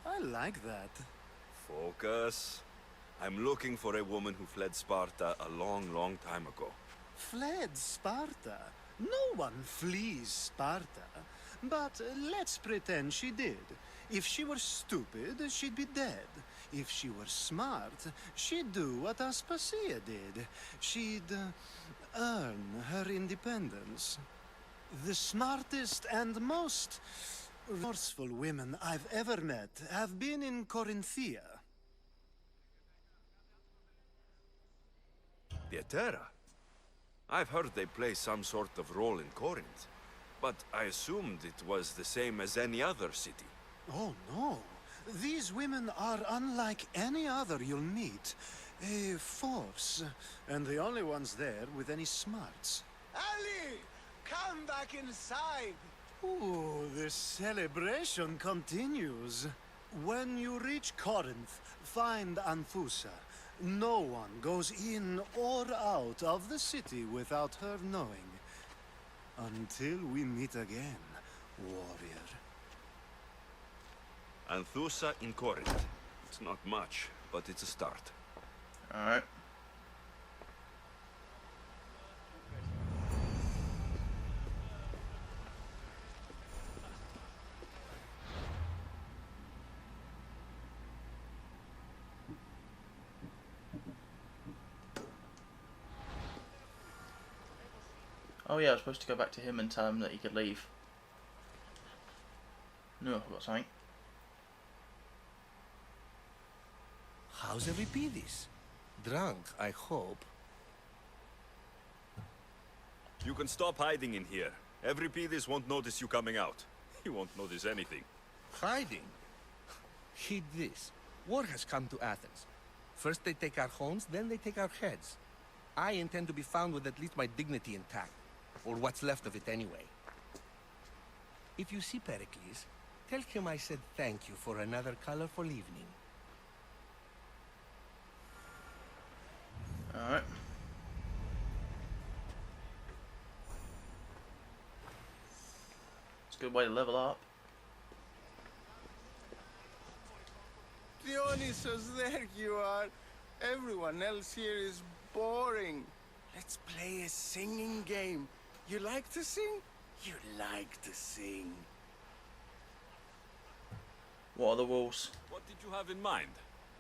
I like that. Focus. I'm looking for a woman who fled Sparta a long, long time ago. Fled Sparta? No one flees Sparta. But let's pretend she did. If she were stupid, she'd be dead. If she were smart, she'd do what Aspasia did. She'd earn her independence. The smartest and most resourceful women I've ever met have been in Corinthia. The Etera? I've heard they play some sort of role in Corinth, but I assumed it was the same as any other city. Oh, no. These women are unlike any other you'll meet. A force, and the only ones there with any smarts. Ali! Come back inside! Ooh, the celebration continues. When you reach Corinth, find Anfusa. No one goes in or out of the city without her knowing. Until we meet again, warrior. Anthusa in Corinth. It's not much, but it's a start. Alright. Oh yeah, I was supposed to go back to him and tell him that he could leave. No, I forgot something. How's Euripides? Drunk, I hope. You can stop hiding in here. Euripides won't notice you coming out. He won't notice anything. Hiding? Heed this. War has come to Athens. First they take our homes, then they take our heads. I intend to be found with at least my dignity intact. Or what's left of it anyway. If you see Perikle'S, tell him I said thank you for another colorful evening. Alright. It's a good way to level up. Dionysus, there you are. Everyone else here is boring. Let's play a singing game. You like to sing? You like to sing. What are the rules? What did you have in mind?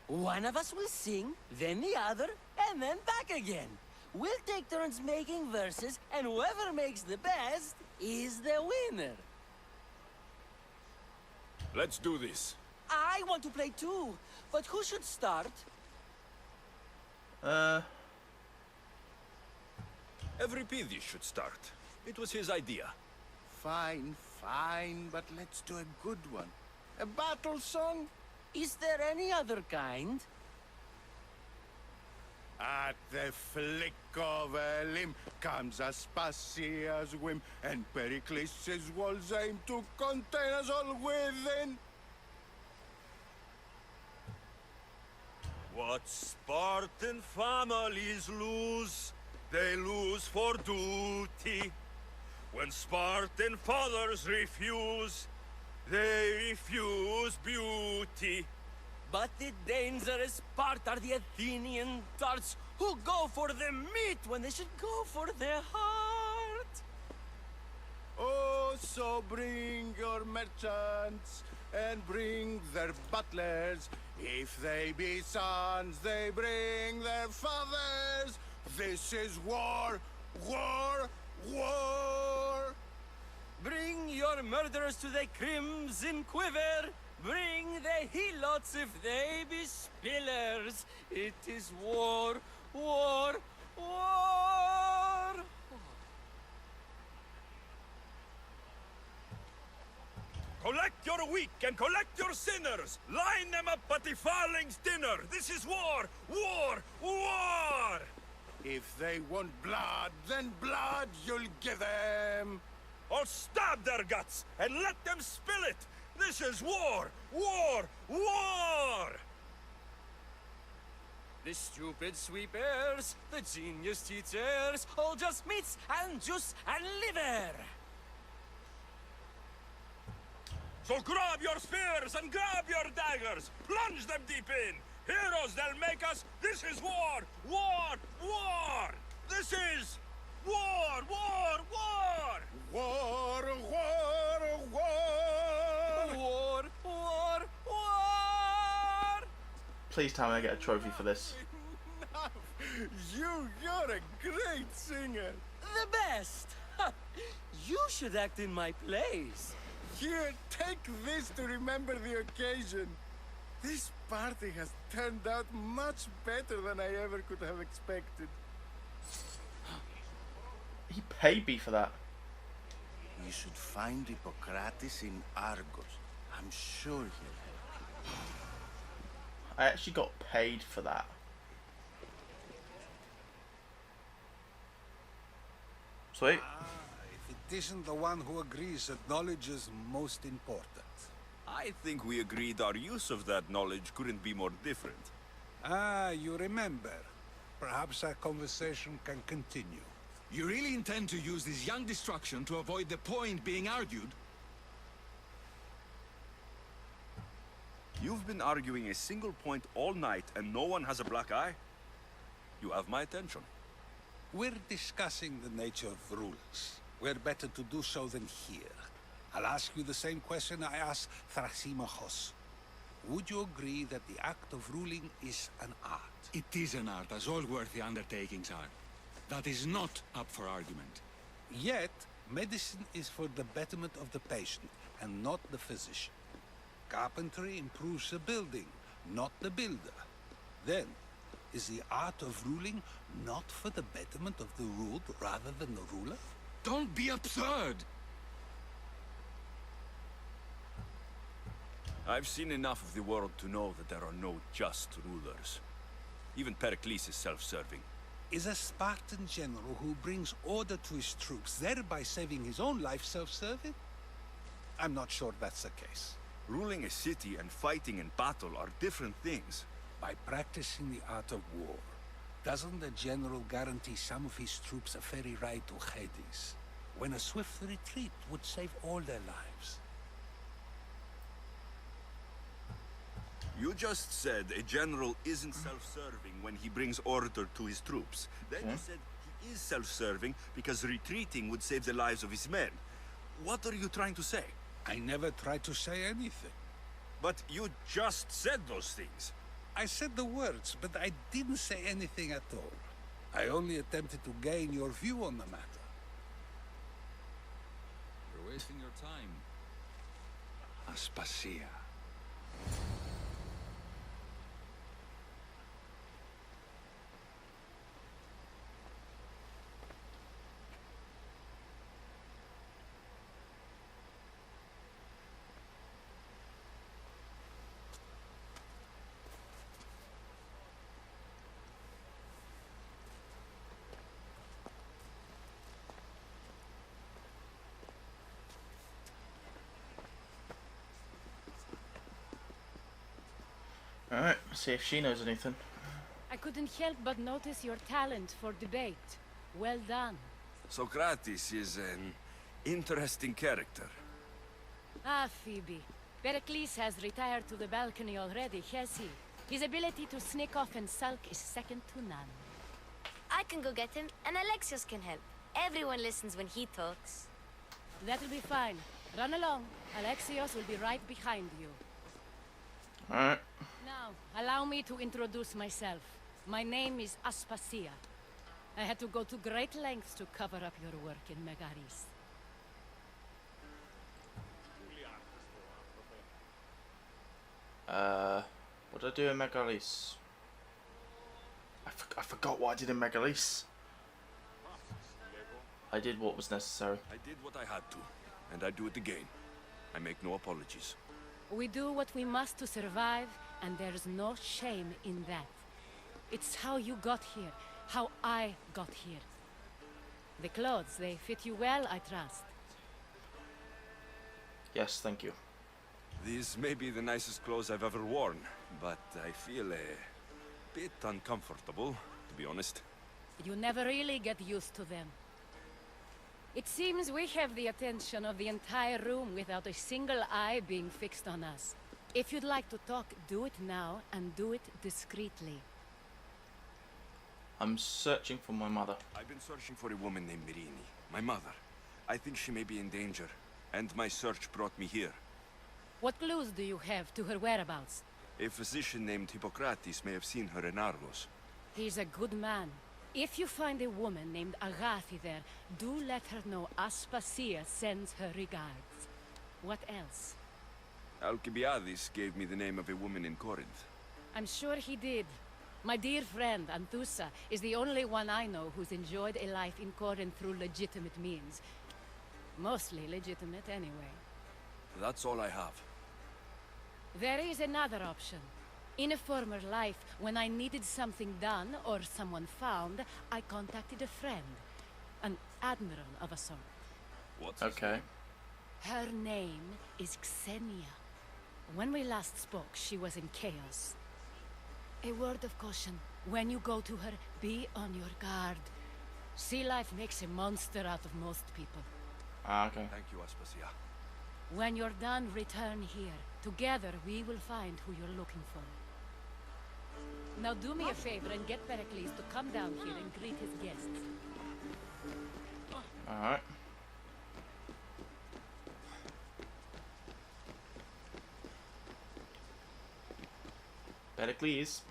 One of us will sing, then the other, and then back again. We'll take turns making verses, and whoever makes the best is the winner. Let's do this. I want to play too, but who should start? Euripides should start. It was his idea. Fine, fine, but let's do a good one. A battle song? Is there any other kind? At the flick of a limb comes Aspasia's whim, and Perikle'S walls aim to contain us all within. What Spartan families lose, they lose for duty. When Spartan fathers refuse, they refuse beauty. But the dangerous part are the Athenian tarts who go for the meat when they should go for the heart. Oh, so bring your merchants and bring their butlers. If they be sons, they bring their fathers. This is war, war, war. Bring your murderers to the crimson quiver. Bring the helots if they be spillers. It is war, war, war. Collect your weak and collect your sinners! Line them up at the Farling's dinner! This is war! War! War! If they want blood, then blood you'll give them. Or stab their guts and let them spill it! This is war! War! War! The stupid sweepers, the genius teachers, all just meats and juice and liver. So grab your spears and grab your daggers! Plunge them deep in! Heroes they'll make us! This is war! War! War! This is war! War! War! War! War! War! War! War! War! Please tell me I get a trophy for this. You're a great singer. The best! You should act in my plays. Here, take this to remember the occasion. This party has turned out much better than I ever could have expected. He paid me for that. You should find Hippocrates in Argos. I'm sure he'll help you. I actually got paid for that. Sweet. If it isn't the one who agrees that knowledge is most important. I think we agreed our use of that knowledge couldn't be more different. Ah, you remember. Perhaps our conversation can continue. You really intend to use this young destruction to avoid the point being argued? You've been arguing a single point all night and no one has a black eye? You have my attention. We're discussing the nature of rules. Where better to do so than here? I'll ask you the same question I asked Thrasymachos. Would you agree that the act of ruling is an art? It is an art, as all worthy undertakings are. That is not up for argument. Yet, medicine is for the betterment of the patient, and not the physician. Carpentry improves the building, not the builder. Then, is the art of ruling not for the betterment of the ruled rather than the ruler? Don't be absurd! I've seen enough of the world to know that there are no just rulers. Even Perikle'S is self-serving. Is a Spartan general who brings order to his troops, thereby saving his own life, self-serving? I'm not sure that's the case. Ruling a city and fighting in battle are different things. By practicing the art of war, doesn't the general guarantee some of his troops a ferry ride to Hades, when a swift retreat would save all their lives? You just said a general isn't self-serving when he brings order to his troops. Then you said he is self-serving because retreating would save the lives of his men. What are you trying to say? I never tried to say anything. But you just said those things. I said the words, but I didn't say anything at all. I only attempted to gain your view on the matter. You're wasting your time. Aspasia. Alright, see if she knows anything. I couldn't help but notice your talent for debate. Well done. Socrates is an interesting character. Ah, Phoebe. Perikle'S has retired to the balcony already, has he? His ability to sneak off and sulk is second to none. I can go get him, and Alexios can help. Everyone listens when he talks. That'll be fine. Run along. Alexios will be right behind you. Alright. Now, allow me to introduce myself. My name is Aspasia. I had to go to great lengths to cover up your work in Megaris. What did I do in Megalis? I forgot what I did in Megalis. I did what was necessary. I did what I had to, and I do it again. I make no apologies. We do what we must to survive, and there's no shame in that. It's how you got here, how I got here. The clothes, they fit you well, I trust. Yes, thank you. These may be the nicest clothes I've ever worn, but I feel a bit uncomfortable, to be honest. You never really get used to them. It seems we have the attention of the entire room without a single eye being fixed on us. If you'd like to talk, do it now, and do it discreetly. I'm searching for my mother. I've been searching for a woman named Mirini, my mother. I think she may be in danger, and my search brought me here. What clues do you have to her whereabouts? A physician named Hippocrates may have seen her in Argos. He's a good man. If you find a woman named Agathi there, do let her know Aspasia sends her regards. What else? Alcibiades gave me the name of a woman in Corinth. I'm sure he did. My dear friend, Anthusa, is the only one I know who's enjoyed a life in Corinth through legitimate means. Mostly legitimate, anyway. That's all I have. There is another option. In a former life, when I needed something done or someone found, I contacted a friend. An admiral of a sort. What's okay? Her name is Xenia. When we last spoke, she was in chaos. A word of caution. When you go to her, be on your guard. Sea life makes a monster out of most people. Ah, okay. Thank you, Aspasia. When you're done, return here. Together, we will find who you're looking for. Now do me a favor and get Perikle'S to come down here and greet his guests. Alright. Perikle'S.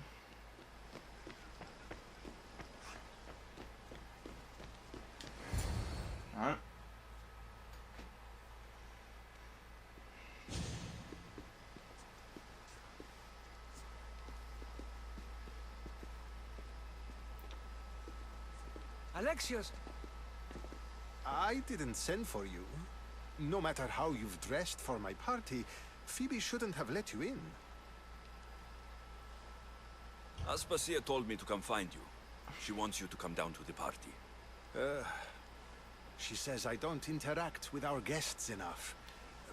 Alright. Alexios! I didn't send for you. No matter how you've dressed for my party, Phoebe shouldn't have let you in. Aspasia told me to come find you. She wants you to come down to the party. She says I don't interact with our guests enough.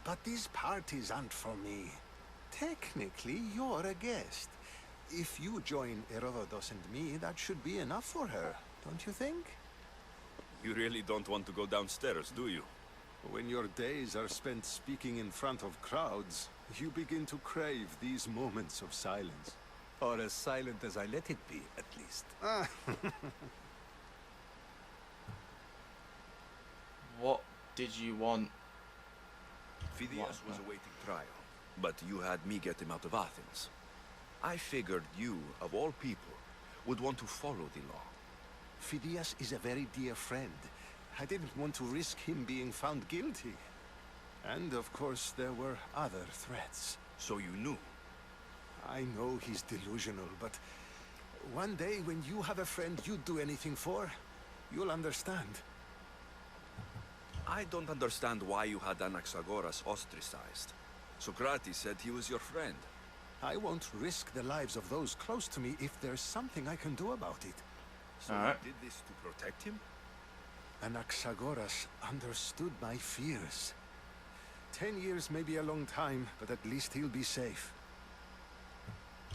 But these parties aren't for me. Technically, you're a guest. If you join Herodotus and me, that should be enough for her, don't you think? You really don't want to go downstairs, do you? When your days are spent speaking in front of crowds, you begin to crave these moments of silence. Or as silent as I let it be, at least. What did you want? Phidias was awaiting trial, but you had me get him out of Athens. I figured you, of all people, would want to follow the law. Phidias is a very dear friend. I didn't want to risk him being found guilty. And of course, there were other threats. So you knew? I know he's delusional, but one day when you have a friend you'd do anything for, you'll understand. I don't understand why you had Anaxagoras ostracized. Socrates said he was your friend. I won't risk the lives of those close to me if there's something I can do about it. So you did this to protect him? Anaxagoras understood my fears. 10 years may be a long time, but at least he'll be safe.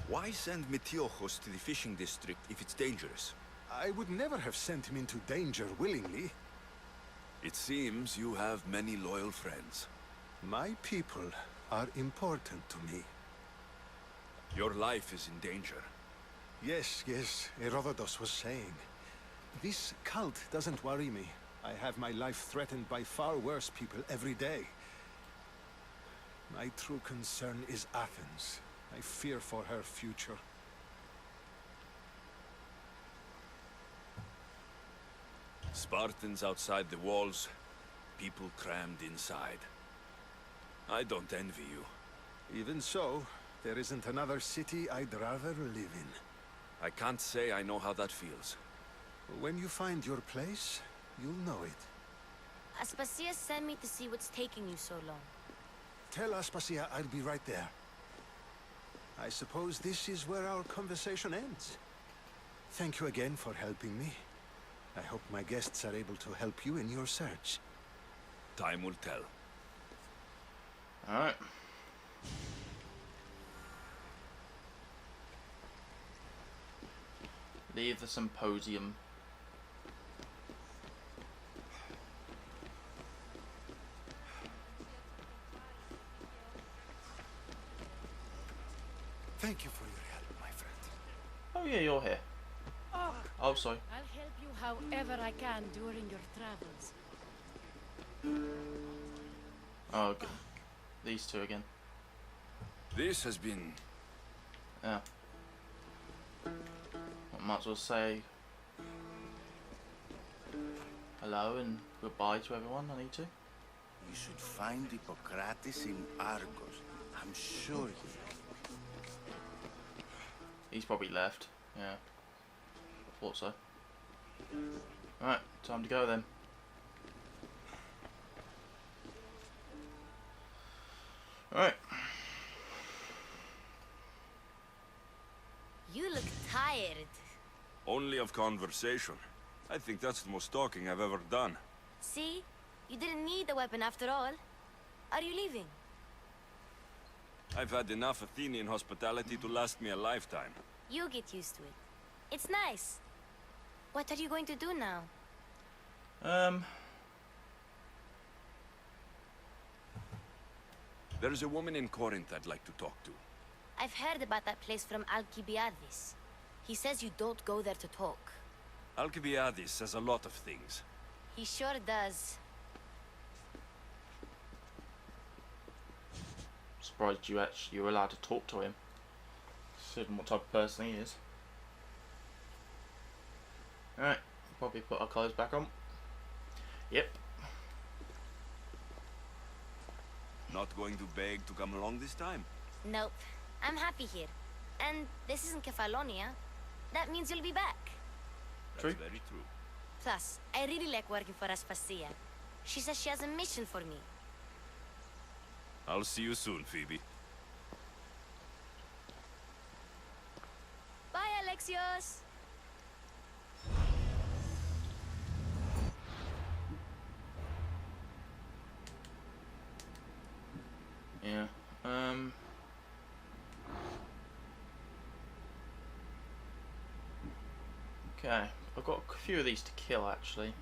Why send Metiochos to the fishing district if it's dangerous? I would never have sent him into danger willingly. It seems you have many loyal friends. My people are important to me. Your life is in danger. Yes, Herodotus was saying. This cult doesn't worry me. I have my life threatened by far worse people every day. My true concern is Athens. I fear for her future. Spartans outside the walls, people crammed inside. I don't envy you. Even so, there isn't another city I'd rather live in. I can't say I know how that feels. When you find your place, you'll know it. Aspasia sent me to see what's taking you so long. Tell Aspasia I'll be right there. I suppose this is where our conversation ends. Thank you again for helping me. I hope my guests are able to help you in your search. Time will tell. Alright. Leave the Symposium. Thank you for your help, my friend. Oh yeah, you're here. Oh, sorry. I'll help you however I can during your travels. Oh, okay. These two again. This has been... Yeah. I might as well say hello and goodbye to everyone. I need to. You should find Hippocrates in Argos. I'm sure he... He's probably left. Yeah. Thought so. Alright, time to go then. Alright. You look tired. Only of conversation. I think that's the most talking I've ever done. See? You didn't need the weapon after all. Are you leaving? I've had enough Athenian hospitality to last me a lifetime. You get used to it. It's nice. What are you going to do now? There's a woman in Corinth I'd like to talk to. I've heard about that place from Alcibiades. He says you don't go there to talk. Alcibiades says a lot of things. He sure does. Surprised you were allowed to talk to him, considering what type of person he is. Alright, probably put our clothes back on. Yep. Not going to beg to come along this time? Nope. I'm happy here. And this isn't Kefalonia. That means you'll be back. That's very true. Plus, I really like working for Aspasia. She says she has a mission for me. I'll see you soon, Phoebe. Bye, Alexios! Yeah. Okay, I've got a few of these to kill actually.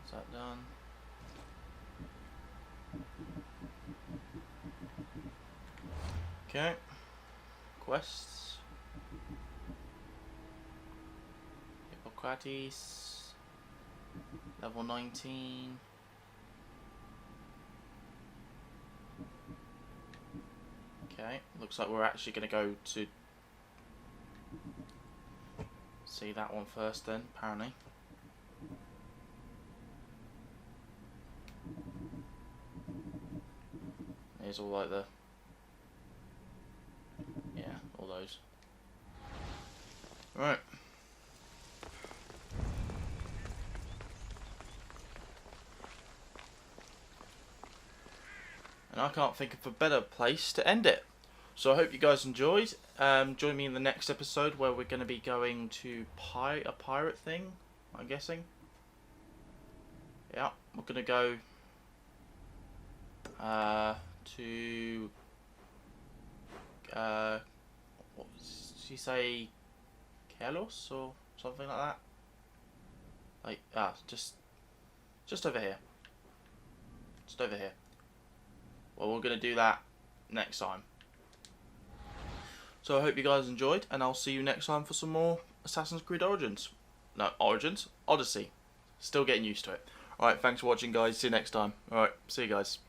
Is that done? Okay. Quests. Hippocrates. Level 19. Okay, looks like we're actually going to go to see that one first then, apparently. Here's all like the, yeah, all those. Right. And I can't think of a better place to end it. So I hope you guys enjoyed. Join me in the next episode where we're going to be going to a pirate thing, I'm guessing. Yeah, we're going to go to what did she say, Kelos or something like that? Like just over here. Just over here. Well, we're going to do that next time. So I hope you guys enjoyed, and I'll see you next time for some more Assassin's Creed Origins. No, Origins? Odyssey. Still getting used to it. Alright, thanks for watching guys. See you next time. Alright, see you guys.